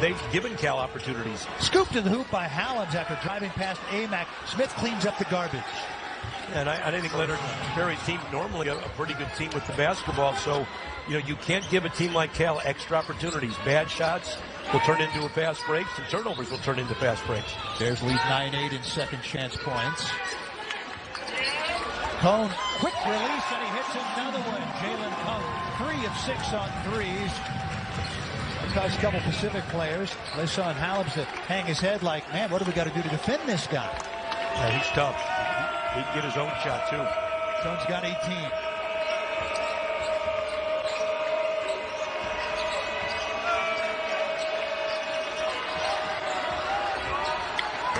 They've given Cal opportunities. Scooped to the hoop by Howlands after driving past Amack. Smith cleans up the garbage. And I think Leonard Perry's team normally a pretty good team with the basketball. So, you can't give a team like Cal extra opportunities. Bad shots will turn into a fast breaks, and turnovers will turn into fast breaks. Bears lead 9-8 in second chance points. Cone, quick release, and he hits another one. Jalen Cone, 3 of 6 on threes. Because a couple Pacific players, they saw in Howlands that hang his head like, man, what do we got to do to defend this guy? Yeah, he's tough. He can get his own shot, too. Cone's got 18.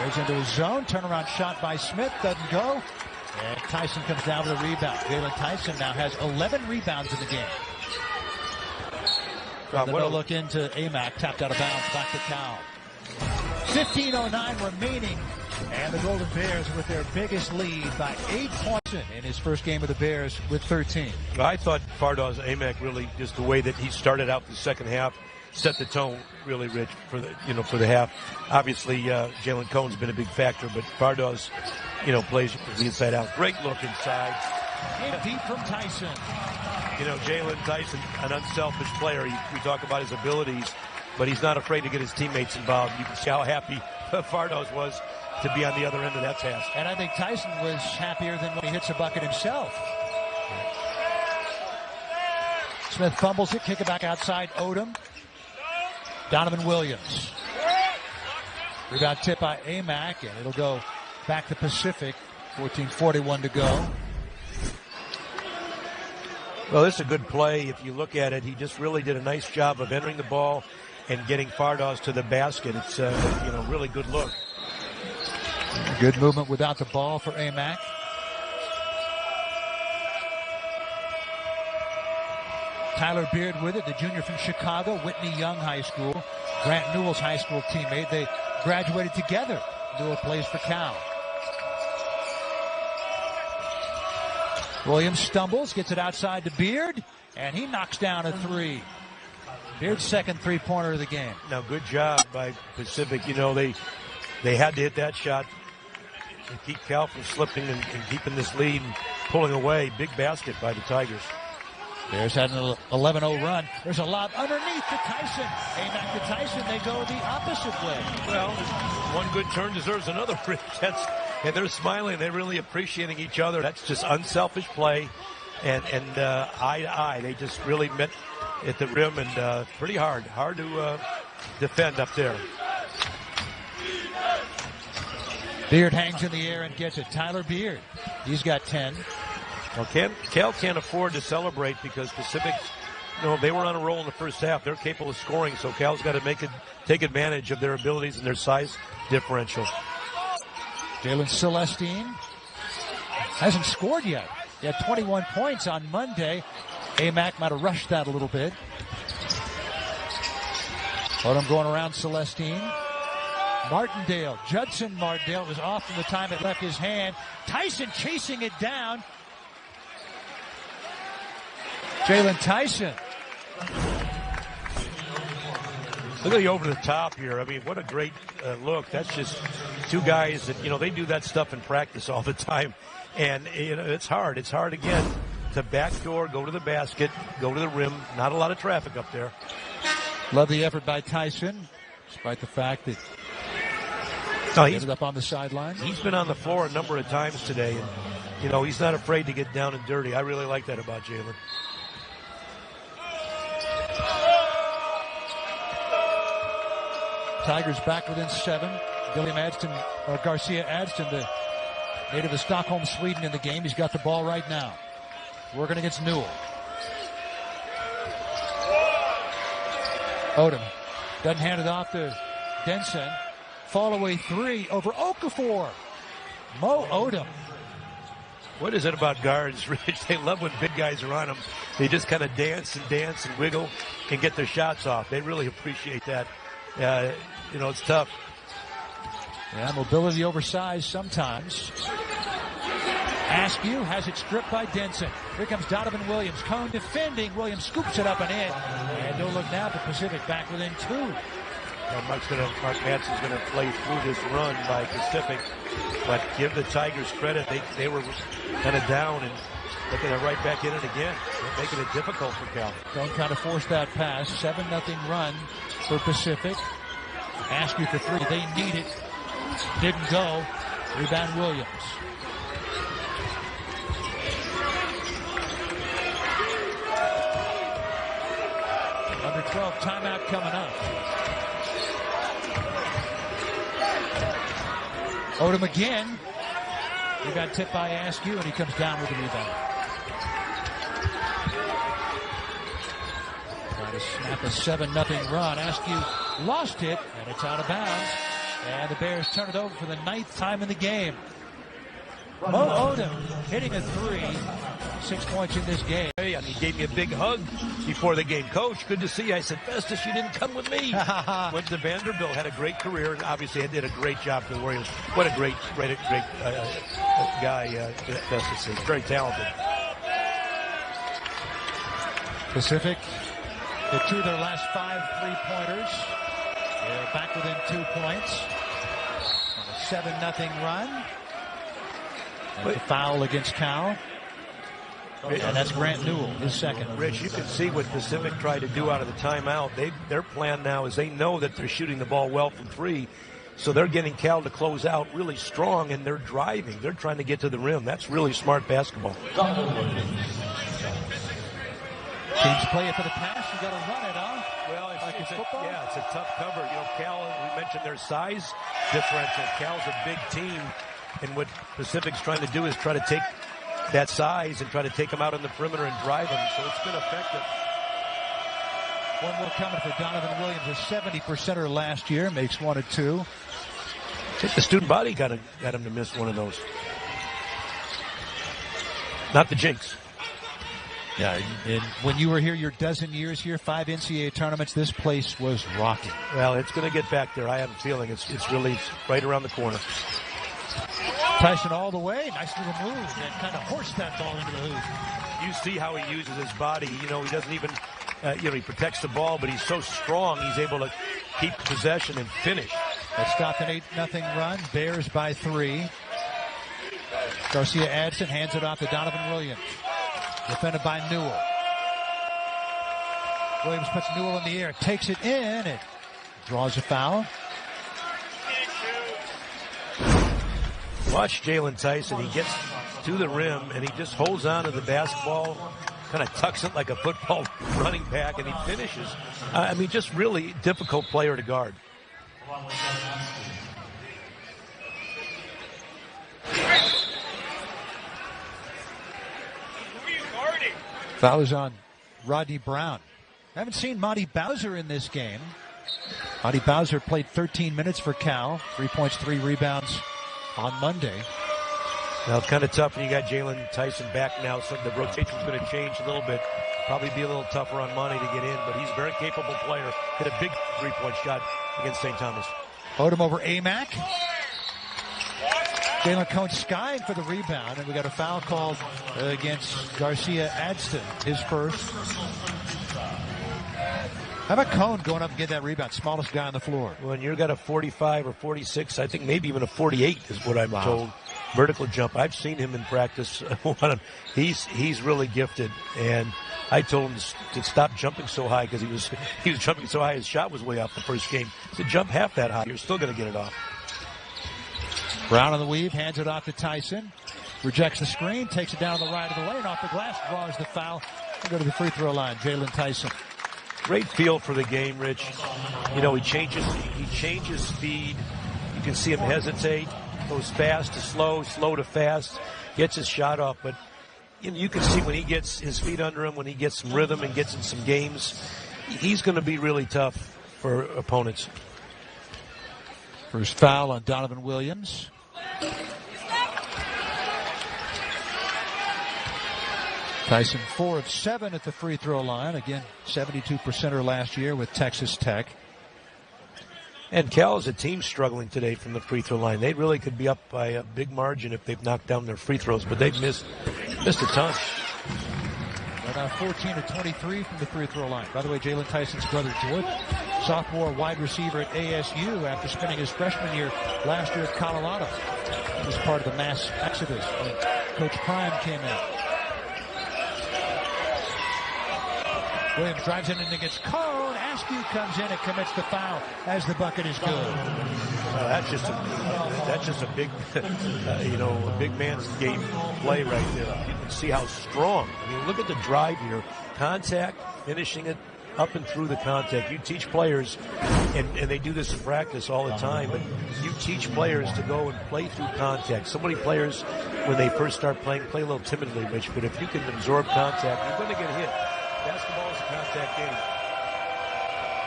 Goes into his zone. Turnaround shot by Smith. Doesn't go. And Tyson comes down with a rebound. Jalen Tyson now has 11 rebounds in the game. What a look into Amac. Tapped out of bounds. Back to Cal. 15:09 remaining. And the Golden Bears with their biggest lead by 8 points in his first game of the Bears with 13. I thought Fardaws Amac really, just the way that he started out the second half, set the tone really, Rich, for the half. Obviously, Jalen Cohn's been a big factor, but Fardaws, plays from the inside out. Great look inside. In deep from Tyson. Jalen Tyson, an unselfish player. We talk about his abilities, but he's not afraid to get his teammates involved. You can see how happy Fardaws was to be on the other end of that pass. And I think Tyson was happier than when he hits a bucket himself. Smith fumbles it, kick it back outside. Odom. Donovan Williams. Rebound tip by Amac, and it'll go back to Pacific. 14:41 to go. Well, this is a good play. If you look at it, he just really did a nice job of entering the ball and getting Fardaws to the basket. It's really good look. Good movement without the ball for Amac. Tyler Beard with it, the junior from Chicago, Whitney Young High School, Grant Newell's high school teammate. They graduated together. Newell plays for Cal. Williams stumbles, gets it outside to Beard, and he knocks down a three. Beard's second three-pointer of the game. Now, good job by Pacific. They had to hit that shot to keep Cal from slipping and keeping this lead and pulling away. Big basket by the Tigers. Bears had an 11-0 run. There's a lob underneath to Tyson. Amac to Tyson. They go the opposite way. Well, one good turn deserves another. And they're smiling. They're really appreciating each other. That's just unselfish play. And eye to eye. They just really met at the rim and pretty hard. Hard to defend up there. Beard hangs in the air and gets it. Tyler Beard. He's got 10. Well, Cal can't afford to celebrate because Pacific, they were on a roll in the first half. They're capable of scoring, so Cal's got to take advantage of their abilities and their size differential. Jalen Celestine hasn't scored yet. He had 21 points on Monday. Amac might have rushed that a little bit. Odom going around Celestine. Martindale, Judson Martindale was off from the time it left his hand. Tyson chasing it down. Jalen Tyson. Look at the over the top here. I mean, what a great look. That's just two guys that, they do that stuff in practice all the time. And, it's hard. It's hard, again, to backdoor, go to the basket, go to the rim. Not a lot of traffic up there. Love the effort by Tyson, despite the fact that he ended up on the sideline. He's been on the floor a number of times today. And, he's not afraid to get down and dirty. I really like that about Jalen. Tigers back within 7. Garcia Adston, the native of Stockholm, Sweden, in the game. He's got the ball right now. Working against Newell. Odom doesn't hand it off to Denson. Fall away three over Okafor. Mo Odom. What is it about guards, Rich? They love when big guys are on them. They just kind of dance and wiggle and get their shots off. They really appreciate that. It's tough. Yeah, mobility oversized sometimes. Askew has it stripped by Denson. Here comes Donovan Williams. Cohn defending. Williams scoops it up and in. And don't look now for Pacific back within 2. Well, Mark Madsen's going to play through this run by Pacific. But give the Tigers credit. They were kind of down and looking at right back in it again. They're making it difficult for Cal. Don't try to force that pass. 7-0 run for Pacific. Askew for 3. They need it. Didn't go. Rebound Williams. Under 12 timeout coming up. Odom again. Rebound tipped by Askew, and he comes down with the rebound. Trying to snap a 7-0 run. Askew lost it, and it's out of bounds. And the Bears turn it over for the 9th time in the game. Mo Odom hitting a 3. 6 points in this game. Hey, and he gave me a big hug before the game. Coach, good to see you. I said, Festus, you didn't come with me. Went to Vanderbilt, had a great career, and obviously did a great job for the Warriors. What a great guy Festus is. Very talented. Pacific, the 2 of their last 5 3-pointers. They're back within 2 points. On a 7-0 run. With a foul against Cal. And that's Grant Newell, his second. Rich, you can see what Pacific tried to do out of the timeout. Their plan now is they know that they're shooting the ball well from 3, so they're getting Cal to close out really strong, and they're driving. They're trying to get to the rim. That's really smart basketball. Teams play it for the pass. You got to run it, huh? Well, it's a tough cover. You know, Cal, we mentioned their size differential. Cal's a big team, and what Pacific's trying to do is try to take that size and try to take them out on the perimeter and drive them. So it's been effective. One more coming for Donovan Williams, a 70%er last year, makes 1 of 2. I think the student body got him to miss one of those. Not the Jinx. Yeah, and when you were here your dozen years here, 5 NCAA tournaments, this place was rocking. Well, it's going to get back there. I have a feeling it's really right around the corner. Tyson all the way. Nice little move. And kind of horsed that ball into the hoop. You see how he uses his body. You know, he doesn't even, he protects the ball, but he's so strong, he's able to keep possession and finish. That stopped an 8-0 run. Bears by 3. Garcia Adson hands it off to Donovan Williams. Defended by Newell. Williams puts Newell in the air, takes it in, and draws a foul. Watch Jalen Tyson. He gets to the rim, and he just holds on to the basketball, kind of tucks it like a football running back, and he finishes. Just really difficult player to guard. Foul is on Rodney Brown. I haven't seen Monty Bowser in this game. Monty Bowser played 13 minutes for Cal. 3 points, 3 rebounds on Monday. Now it's kind of tough when you got Jalen Tyson back now, so the rotation's going to change a little bit. Probably be a little tougher on Monty to get in, but he's a very capable player. Hit a big 3-point shot against St. Thomas. Odom over Amac. Jalen Cone skying for the rebound, and we got a foul called against Garcia Adson, his first. How about Cone going up and get that rebound? Smallest guy on the floor. When you've got a 45 or 46, I think maybe even a 48 is what I'm told. Vertical jump. I've seen him in practice. He's really gifted, and I told him to stop jumping so high because he was jumping so high his shot was way off the first game. So jump half that high, you're still going to get it off. Brown on the weave, hands it off to Tyson. Rejects the screen, takes it down the right of the lane, off the glass, draws the foul. We'll go to the free throw line. Jalen Tyson. Great feel for the game, Rich. You know, he changes speed. You can see him hesitate, goes fast to slow, slow to fast, gets his shot off. But you can see when he gets his feet under him, when he gets some rhythm and gets in some games, he's going to be really tough for opponents. First foul on Donovan Williams. Tyson 4 of 7 at the free throw line. Again, 72%er last year with Texas Tech. And Cal is a team struggling today from the free throw line. They really could be up by a big margin if they've knocked down their free throws, but they've missed a ton. They're now 14 of 23 from the free throw line. By the way, Jalen Tyson's brother Jordan, sophomore wide receiver at ASU after spending his freshman year last year at Colorado. He was part of the mass exodus when Coach Prime came in. Williams drives in and against Cone. Askew comes in and commits the foul as the bucket is good. That's just a big, a big man's game play right there. You can see how strong. I mean, look at the drive here. Contact, finishing it up and through the contact. You teach players, and they do this in practice all the time, but you teach players to go and play through contact. So many players, when they first start playing, play a little timidly, Mitch, but if you can absorb contact, you're going to get hit. Basketball is a contact game.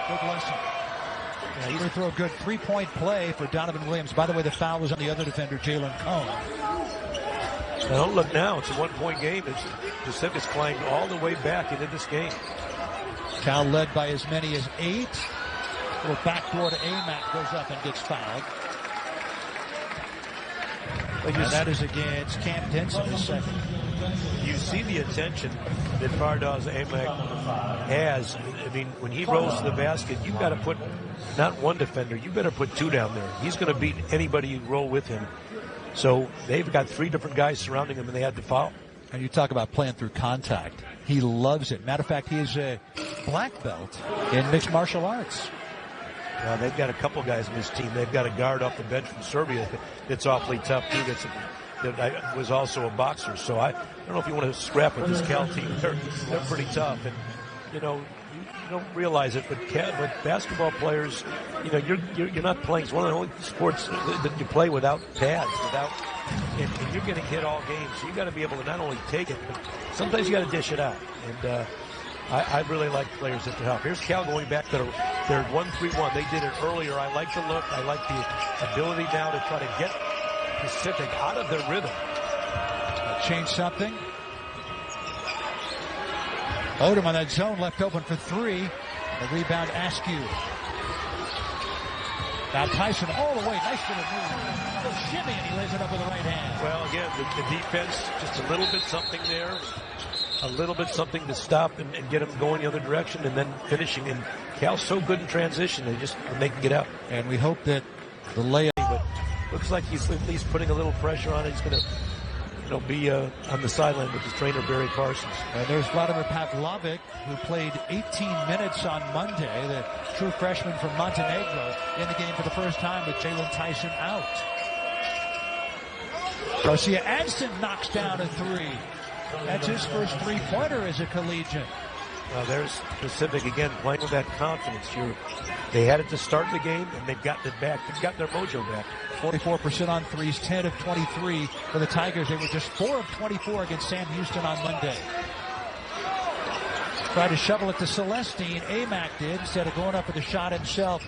Good lesson. Yeah, he's going to throw a good three-point play for Donovan Williams. By the way, the foul was on the other defender, Jalen Cone. Now, don't look now. It's a one-point game. Pacific's climbed all the way back into this game. Cal led by as many as 8. Little backdoor to Amac, goes up and gets fouled. And that is against Cam Denson, the second. You see the attention that Fardaws Amac has. I mean, when he rolls to the basket, you've got to put not one defender, you better put 2 down there. He's going to beat anybody you roll with him. So they've got 3 different guys surrounding him, and they had to foul. And you talk about playing through contact. He loves it. Matter of fact, he is a black belt in mixed martial arts. Well, they've got a couple guys in this team. They've got a guard off the bench from Serbia that's awfully tough, too. That was also a boxer. So I don't know if you want to scrap with this Cal team. They're pretty tough. And, you know, you don't realize it, but basketball players, you know, you're not playing. It's one of the only sports that you play without pads, and you're getting hit all game. So you got to be able to not only take it, but sometimes you got to dish it out. And I really like players that can help. Here's Cal going back to their 1-3-1. They did it earlier. I like the look. I like the ability now to try to get Pacific out of their rhythm. Change something. Odom on that zone, left open for 3. The rebound, Askew. Now Tyson all the way. Nice little move. A little shimmy, and he lays it up with the right hand. Well, again, the defense, just a little bit something there. A little bit something to stop and get them going the other direction, and then finishing. And Cal's so good in transition, they can get out. And we hope that the layup. But looks like he's at least putting a little pressure on it. He's going to, be on the sideline with his trainer Barry Parsons. And there's Vladimir Pavlovic, who played 18 minutes on Monday, the true freshman from Montenegro, in the game for the first time with Jalen Tyson out. Garcia Adston knocks down a 3. That's his first 3-pointer as a collegiate. Well, there's Pacific again playing with that confidence. They had it to start the game, and they've gotten it back. They've got their mojo back. 44% on threes, 10 of 23 for the Tigers. They were just 4 of 24 against Sam Houston on Monday. Tried to shovel it to Celestine. Amac did, instead of going up with a shot himself.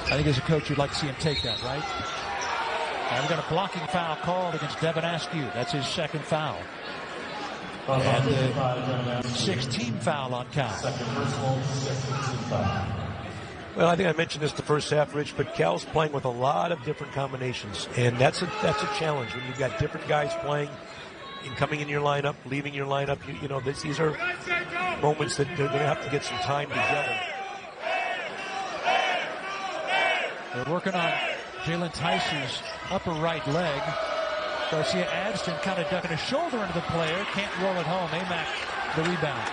I think as a coach, you'd like to see him take that, right? And we've got a blocking foul called against Devin Askew. That's his second foul. And the 16th foul on Cal. Well, I think I mentioned this the first half, Rich, but Cal's playing with a lot of different combinations, and that's a challenge when you've got different guys playing and coming in your lineup, leaving your lineup. These are moments that they're going to have to get some time together. They're working on Jalen Tyson's upper right leg. Garcia Adston kind of ducking a shoulder into the player. Can't roll it home. Amac, the rebound.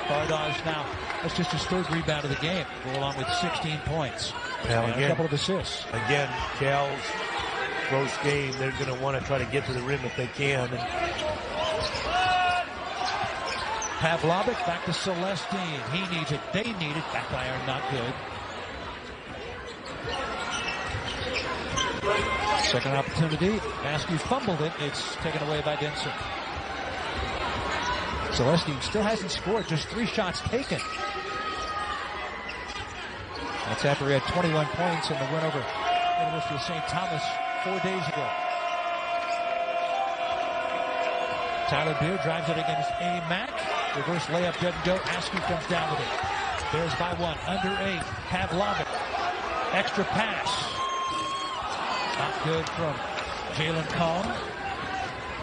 Fardaws now. That's just his 3rd rebound of the game. Go along with 16 points. Now, and again, a couple of assists. Again, Cal's close game. They're going to want to try to get to the rim if they can. Pavlovic back to Celestine. He needs it. They need it. Back iron, not good. Second opportunity. Askew fumbled it. It's taken away by Denson. Celestine still hasn't scored. Just 3 shots taken. That's after he had 21 points in the win over University of St. Thomas 4 days ago. Tyler Beer drives it against Amac. Reverse layup doesn't go. Askew comes down with it. Bears by 1. Under 8. Pavlovic. Extra pass. Not good from Jalen Cone.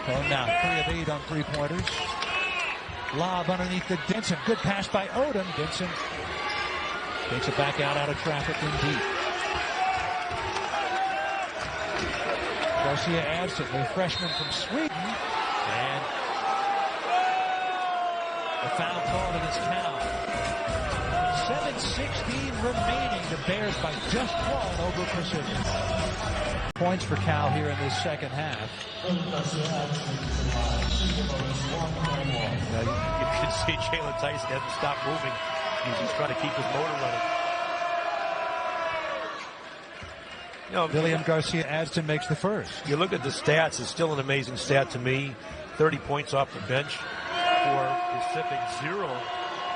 Cone now 3 of 8 on 3-pointers. Lob underneath to Denson. Good pass by Odom. Denson takes it back out of traffic and deep. Garcia Adston, the freshman from Sweden. And the foul called against Cal. 7:16 remaining. The Bears by just 1 over Pacific. Points for Cal here in this second half. You can see Jalen Tyson hasn't stopped moving. He's just trying to keep his motor running. William Garcia Adston makes the first. You look at the stats, it's still an amazing stat to me. 30 points off the bench for Pacific, 0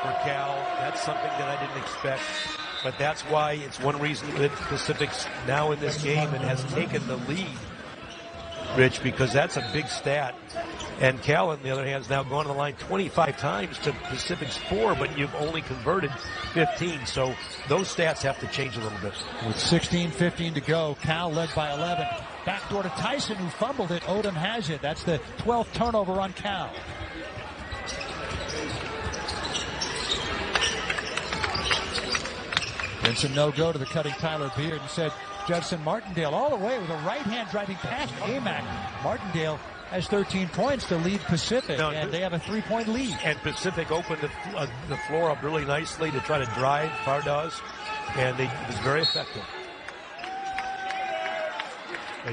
for Cal. That's something that I didn't expect. But that's why it's one reason that Pacific's now in this game and has taken the lead, Rich, because that's a big stat. And Cal, on the other hand, has now gone to the line 25 times to Pacific's 4, but you've only converted 15. So those stats have to change a little bit. With 16:15 to go, Cal led by 11. Backdoor to Tyson, who fumbled it. Odom has it. That's the 12th turnover on Cal. Vincent no-go to the cutting Tyler Beard and said Judson Martindale all the way with a right hand driving past Amac. Martindale has 13 points to lead Pacific, and they have a 3-point lead. And Pacific opened the floor up really nicely to try to drive Fardaws, and it was very effective.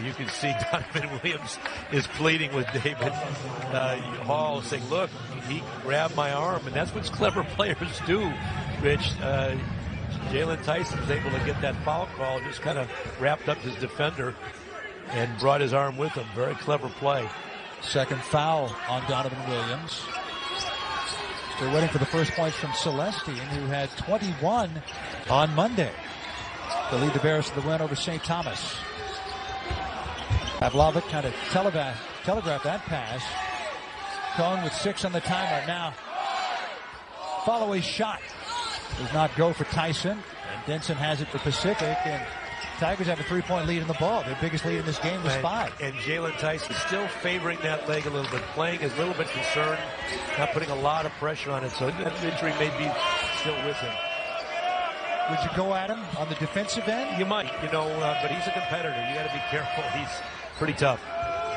You can see Donovan Williams is pleading with David Hall, saying, look, he grabbed my arm, and that's what clever players do, Rich. Jalen Tyson was able to get that foul call, just kind of wrapped up his defender and brought his arm with him. Very clever play. Second foul on Donovan Williams. They're waiting for the first points from Celestine, who had 21 on Monday to lead the Bears to the win over St. Thomas. Pavlovic kind of telegraphed that pass. Cohn with 6 on the timer. Now, follow-away shot does not go for Tyson. And Denson has it for Pacific. And Tigers have a 3-point lead in the ball. Their biggest lead in this game was 5. And Jalen Tyson still favoring that leg a little bit, playing is a little bit concerned, not putting a lot of pressure on it. So that injury may be still with him. Would you go at him on the defensive end? You might, but he's a competitor. You got to be careful. He's pretty tough.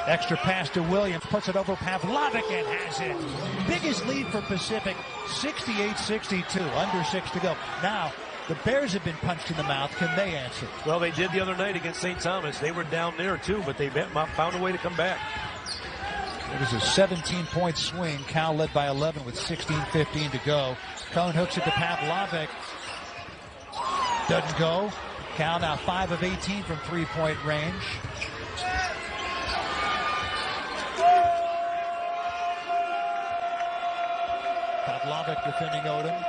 Extra pass to Williams, puts it over Pavlovic and has it. Biggest lead for Pacific, 68-62, under 6 to go. Now, the Bears have been punched in the mouth. Can they answer? Well, they did the other night against St. Thomas. They were down there, too, but they found a way to come back. It was a 17-point swing. Cal led by 11 with 16:15 to go. Cohn hooks it to Pavlovic. Doesn't go. Cal now 5 of 18 from 3-point range. Pavlovic defending Odom.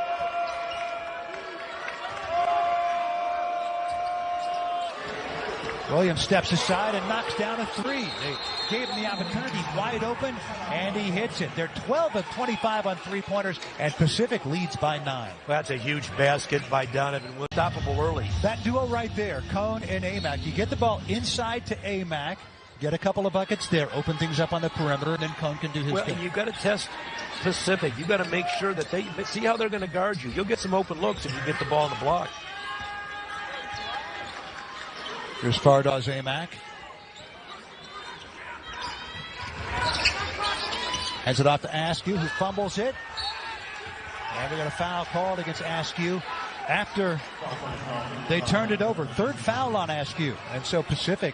Williams steps aside and knocks down a 3. They gave him the opportunity wide open, and he hits it. They're 12 of 25 on 3-pointers, and Pacific leads by 9. Well, that's a huge basket by Donovan. Unstoppable early. That duo right there, Cohn and Amac. You get the ball inside to Amac, get a couple of buckets there, open things up on the perimeter, and then Cohn can do his thing. Well, you've got to test Pacific. You've got to make sure that they see how they're going to guard you. You'll get some open looks if you get the ball in the block. Here's Fardaws Amac. Hands it off to Askew, who fumbles it. And we got a foul called against Askew after they turned it over. Third foul on Askew. And so Pacific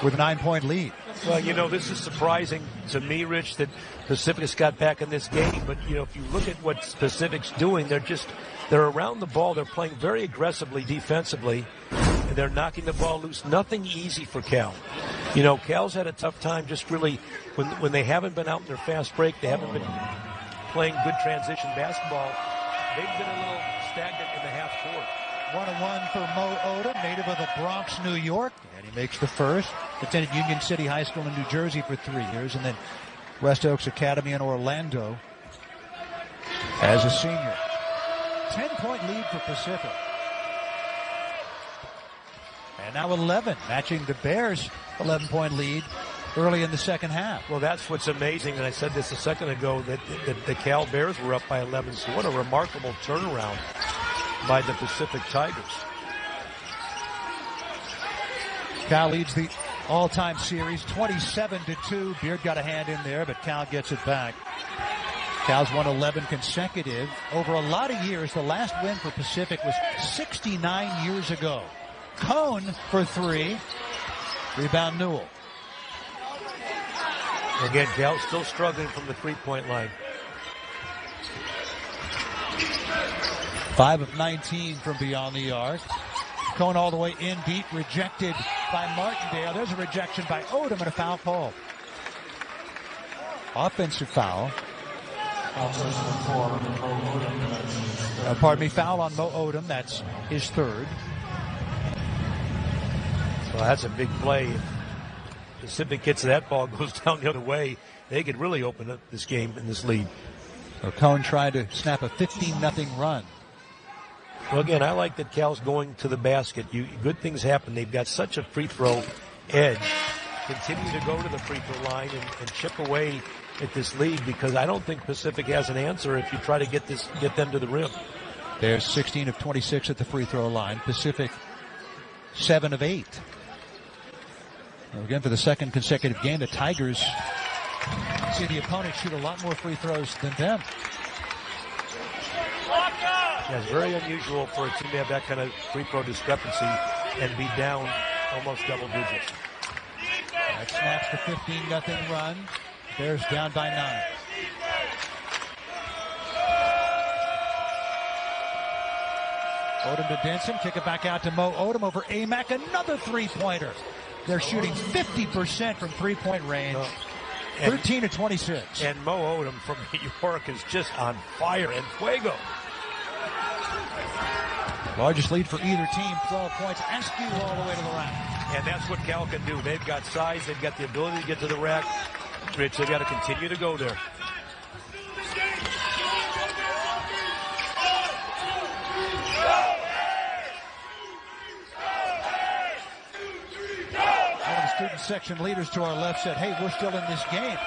with a 9-point lead. Well, this is surprising to me, Rich, that Pacific's got back in this game. But, if you look at what Pacific's doing, they're around the ball. They're playing very aggressively defensively. And they're knocking the ball loose. Nothing easy for Cal. Cal's had a tough time just really when they haven't been out in their fast break. They haven't been playing good transition basketball. They've been a little stagnant in the half court. 1-1 for Mo Odom, native of the Bronx, New York. And he makes the first. Attended Union City High School in New Jersey for 3 years. And then West Oaks Academy in Orlando as a senior. 10-point lead for Pacific. And now 11, matching the Bears' 11-point lead early in the second half. Well, that's what's amazing, and I said this a second ago, that the Cal Bears were up by 11. So what a remarkable turnaround by the Pacific Tigers. Cal leads the all-time series 27-2. Beard got a hand in there, but Cal gets it back. Cal's won 11 consecutive. Over a lot of years, the last win for Pacific was 69 years ago. Cohn for 3. Rebound Newell. Again, Cal still struggling from the 3-point line. 5 of 19 from beyond the arc. Cohn all the way in deep, rejected by Martindale. There's a rejection by Odom and a foul call. Offensive foul. Pardon me, foul on Mo Odom. That's his third. Well, that's a big play. If Pacific gets that ball, goes down the other way, they could really open up this game in this lead. So Cone tried to snap a 15-0 run. Well, again, I like that Cal's going to the basket. Good things happen. They've got such a free throw edge. Continue to go to the free throw line and chip away at this lead, because I don't think Pacific has an answer if you try to get them to the rim. They're 16 of 26 at the free throw line. Pacific 7 of 8. Well, again, for the second consecutive game, the Tigers see the opponent shoot a lot more free throws than them. Yeah, it's very unusual for a team to have that kind of free throw discrepancy and be down almost double digits. That snaps the 15-0 run. Bears down by 9. Odom to Denson. Kick it back out to Mo Odom over Amac. Another three-pointer. They're shooting 50% from three-point range. 13 to 26. And Mo Odom from New York is just on fire. And fuego. Largest lead for either team, 12 points. Askew all the way to the rack. And that's what Cal can do. They've got size. They've got the ability to get to the rack. Rich, they've got to continue to go there. One of the student section leaders to our left said, hey, we're still in this game.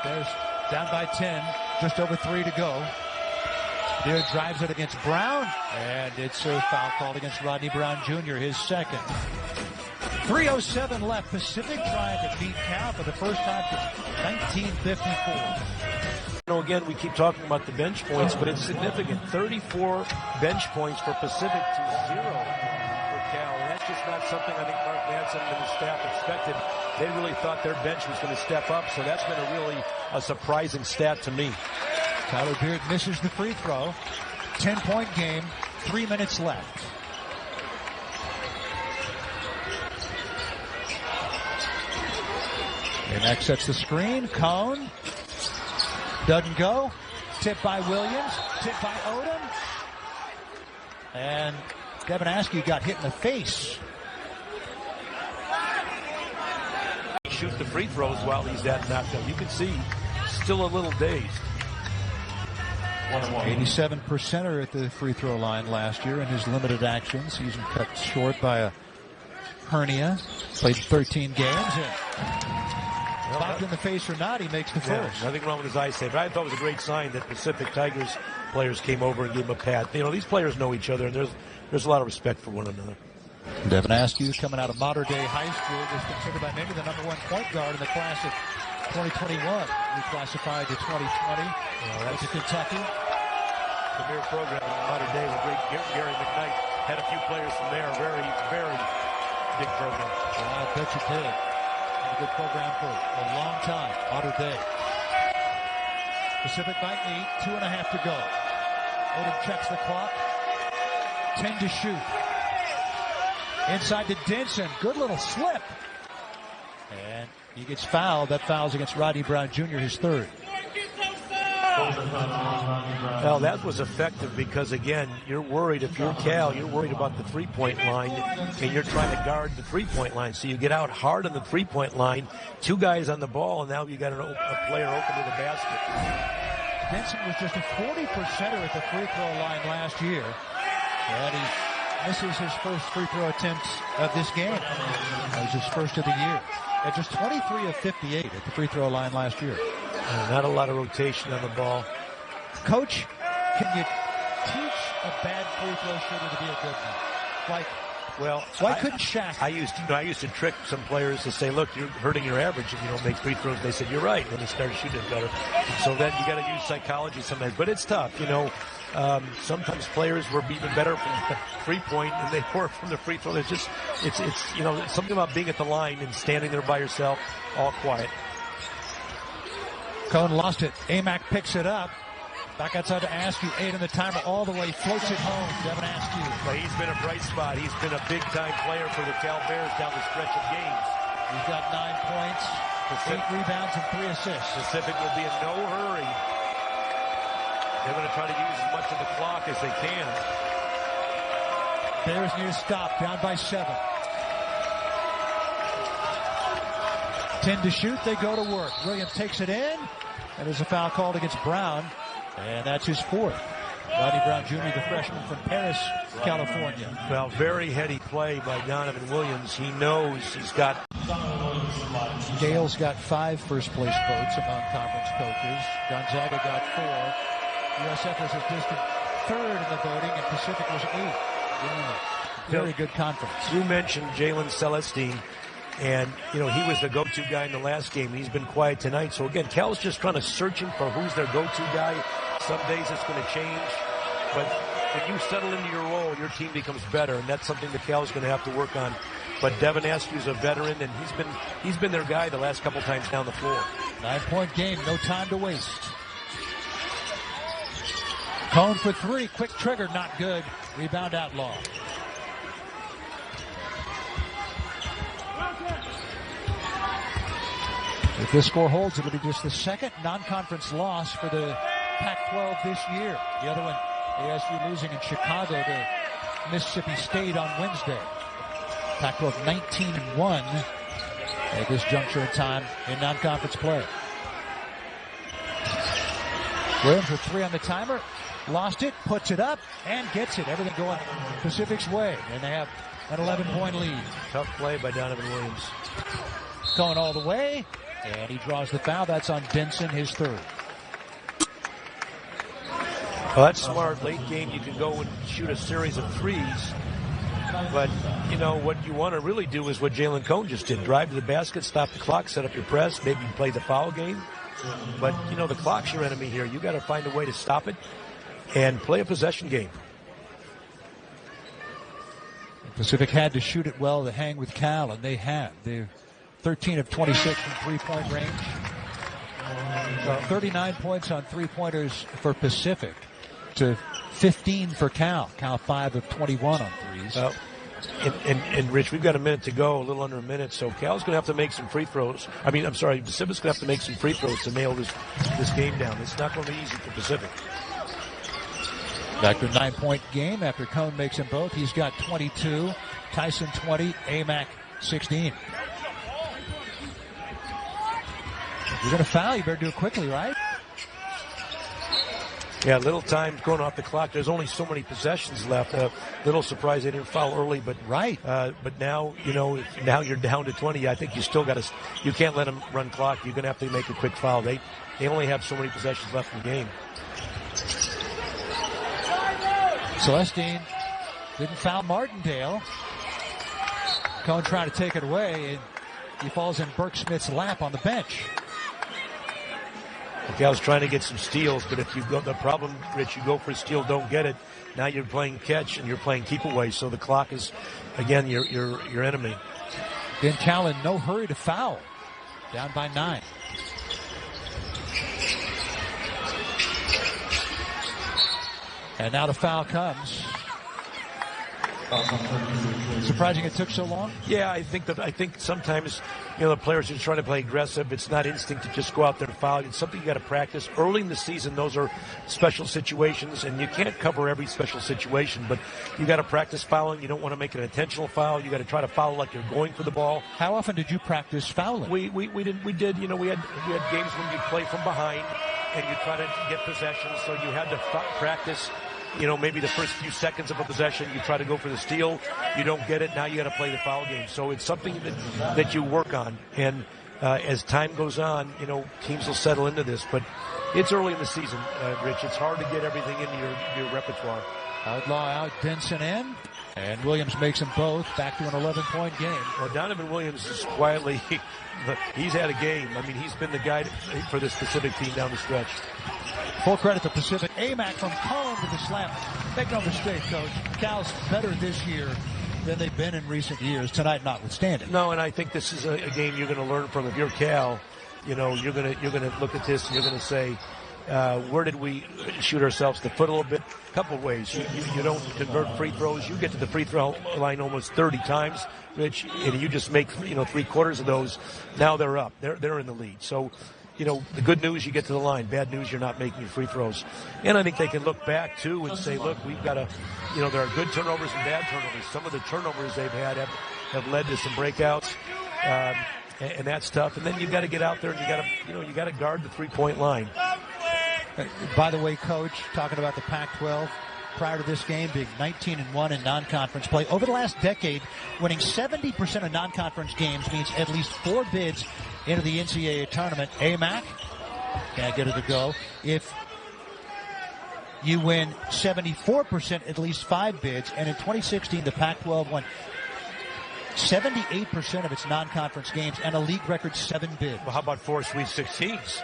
There's down by 10, just over 3 to go. Beard drives it against Brown, and it's a foul called against Rodney Brown Jr., his second. 3:07 left. Pacific trying to beat Cal for the first time since 1954. Again, we keep talking about the bench points, but it's significant. 34 bench points for Pacific to 0 for Cal. And that's just not something I think Mark Manson and his staff expected. They really thought their bench was going to step up, so that's been a surprising stat to me. Tyler Beard misses the free throw. 10-point game, 3 minutes left. Amac sets the screen. Cone. Doesn't go. Tipped by Williams. Tipped by Odom. And Devin Askew got hit in the face. Shoot the free throws while he's that knocked up. You can see still a little dazed. 87% at the free throw line last year in his limited action. Season cut short by a hernia. Played 13 games. And popped in the face or not, he makes the first. Nothing wrong with his eyesight, but I thought it was a great sign that Pacific Tigers players came over and gave him a pat. You know, these players know each other, and there's a lot of respect for one another. Devin Askew, coming out of Mater Dei High School, was considered by many the number one point guard in the class of 2021. Reclassified to 2020. That's to Kentucky. Premier program in Mater Dei with great Gary McKnight. Had a few players from there. Very, very big program. Well, I bet you did. Had a good program for a long time. Mater Dei. Pacific by 8. 2.5 to go. Odom checks the clock. 10 to shoot. Inside to Denson. Good little slip. And he gets fouled. That foul's against Rodney Brown Jr., his third. Well, that was effective because, again, you're worried. If you're Cal, you're worried about the three-point line, and you're trying to guard the three-point line. So you get out hard on the three-point line, 2 guys on the ball, and now you got a player open to the basket. Denson was just a 40%er at the free throw line last year. And he misses his first free throw attempt of this game. That was his first of the year. At just 23 of 58 at the free throw line last year. Not a lot of rotation on the ball. Coach, can you teach a bad free throw shooter to be a good one? Why couldn't Shaq? I used to trick some players to say, look, you're hurting your average if you don't make free throws. They said, you're right. And then they started shooting it better. So then you got to use psychology sometimes. But it's tough, sometimes players were even better from the 3-point than they were from the free throw. It's something about being at the line and standing there by yourself, all quiet. Cone lost it. Amac picks it up. Back outside to Askew. 8 in the timer all the way. Floats it home. Devin Askew. But he's been a bright spot. He's been a big-time player for the Cal Bears down the stretch of games. He's got 9 points. Pacific, 8 rebounds and 3 assists. Pacific will be in no hurry. They're going to try to use as much of the clock as they can. Bears need to stop, down by 7. 10 to shoot, they go to work. Williams takes it in, and there's a foul called against Brown, and that's his 4th. Rodney Brown Jr., the freshman from Paris, California. Well, very heady play by Donovan Williams. He knows he's got... Gale's got 5 first-place votes among conference coaches. Gonzaga got 4. USF was a distant 3rd in the voting, and Pacific was 8th. Very good conference. You mentioned Jalen Celestine, and, he was the go-to guy in the last game. He's been quiet tonight. So, again, Cal's just trying to search him for who's their go-to guy. Some days it's going to change. But when you settle into your role, your team becomes better, and that's something that Cal's going to have to work on. But Devin Askew's a veteran, and he's been their guy the last couple times down the floor. 9-point game, no time to waste. Cone for 3, quick trigger, not good. Rebound Outlaw. If this score holds, it'll be just the second non-conference loss for the Pac-12 this year. The other one, ASU losing in Chicago to Mississippi State on Wednesday. Pac-12 19-1 at this juncture in time in non-conference play. Williams with 3 on the timer. Lost it, puts it up, and gets it. Everything going Pacific's way. And they have an 11-point lead. Tough play by Donovan Williams. Going all the way, and he draws the foul. That's on Denson, his 3rd. Well, that's smart. Late game, you can go and shoot a series of 3s. But, what you want to really do is what Jalen Cone just did. Drive to the basket, stop the clock, set up your press, maybe play the foul game. But, the clock's your enemy here. You got to find a way to stop it and play a possession game. Pacific had to shoot it well to hang with Cal, and they have. They're 13 of 26 from three-point range. 39 points on three-pointers for Pacific to 15 for Cal. Cal 5 of 21 on threes. And Rich, we've got a minute to go, a little under a minute, so Cal's going to have to make some free throws. Pacific's going to have to make some free throws to nail this game down. It's not going to be easy for Pacific. Back to a 9-point game after Cone makes them both. He's got 22, Tyson 20, Amac 16. If you're going to foul, you better do it quickly, right? Yeah, little time going off the clock. There's only so many possessions left. Little surprised they didn't foul early, but right. But now, now you're down to 20. I think you still got to. You can't let them run clock. You're going to have to make a quick foul. They only have so many possessions left in the game. Celestine didn't foul Martindale. Cone trying to take it away, and he falls in Burke Smith's lap on the bench. Cal's trying to get some steals, but if you go, the problem, Rich, you go for a steal, don't get it. Now you're playing catch and you're playing keep away, so the clock is, again, your enemy. Ben Cal in no hurry to foul. Down by 9. And now the foul comes. Surprising it took so long? Yeah, I think sometimes, the players are trying to play aggressive. It's not instinct to just go out there and foul. It's something you got to practice. Early in the season, those are special situations, and you can't cover every special situation, but you got to practice fouling. You don't want to make an intentional foul. You got to try to foul like you're going for the ball. How often did you practice fouling? We did, we had games when you play from behind and you try to get possession, so you had to practice. Maybe the first few seconds of a possession, you try to go for the steal. You don't get it. Now you got to play the foul game. So it's something that you work on. And as time goes on, teams will settle into this. But it's early in the season, Rich. It's hard to get everything into your repertoire. Outlaw out, Denson in. And Williams makes them both. Back to an 11-point game. Well, Donovan Williams is quietly, he's had a game. He's been the guy for this Pacific team down the stretch. Full credit to Pacific. Amac from Cone to the slam. Make no mistake, Coach. Cal's better this year than they've been in recent years, tonight notwithstanding. No, and I think this is a game you're going to learn from. If you're Cal, you're going to look at this and you're going to say, where did we shoot ourselves in the foot a little bit? A couple of ways. You don't convert free throws. You get to the free throw line almost 30 times, Rich, and you just make 3/4 of those. Now they're up. They're in the lead. So, the good news, you get to the line. Bad news, you're not making your free throws. And I think they can look back, too, and say, look, we've got there are good turnovers and bad turnovers. Some of the turnovers they've had have led to some breakouts, and that's tough. And then you've got to get out there and you got to guard the three-point line. By the way, Coach, talking about the Pac-12, prior to this game being 19-1 in non-conference play. Over the last decade, winning 70% of non-conference games means at least 4 bids into the NCAA tournament. AMAC, can't get it to go. If you win 74%, at least 5 bids. And in 2016, the Pac-12 won 78% of its non-conference games and a league record 7 bids. Well, how about 4 Sweet 16s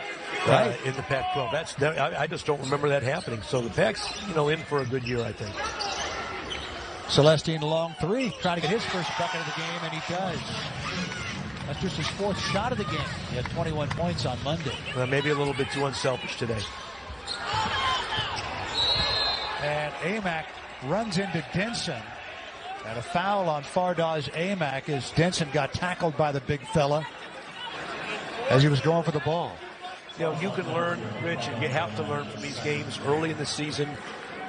right. In the Pac-12? I just don't remember that happening. So the Pac's, in for a good year, I think. Celestine long 3, trying to get his first bucket of the game, and he does. That's just his 4th shot of the game. He had 21 points on Monday. Well, maybe a little bit too unselfish today. And Amac runs into Denson. And a foul on Fardaz Amac as Denson got tackled by the big fella as he was going for the ball. You can learn, Rich, and you have to learn from these games early in the season.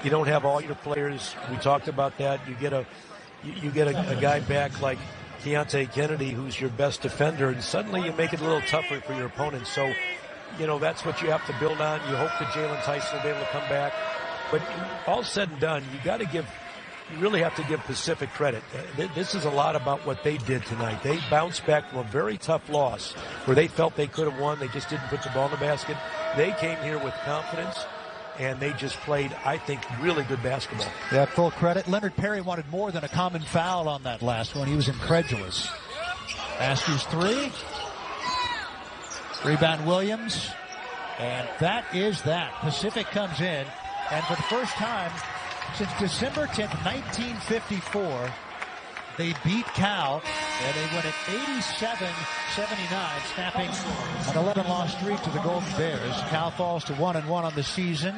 You don't have all your players. We talked about that. You get a guy back like Keontae Kennedy, who's your best defender, and suddenly you make it a little tougher for your opponents. So, that's what you have to build on. You hope that Jalen Tyson will be able to come back. But all said and done, you really have to give Pacific credit. This is a lot about what they did tonight. They bounced back from a very tough loss where they felt they could have won. They just didn't put the ball in the basket. They came here with confidence, and they just played, I think, really good basketball. Yeah, full credit. Leonard Perry wanted more than a common foul on that last one. He was incredulous. Masters 3. Rebound Williams. And that is that. Pacific comes in, and for the first time since December 10th, 1954, they beat Cal, and they win at 87-79, snapping an 11-loss streak to the Golden Bears. Cal falls to 1-1 on the season.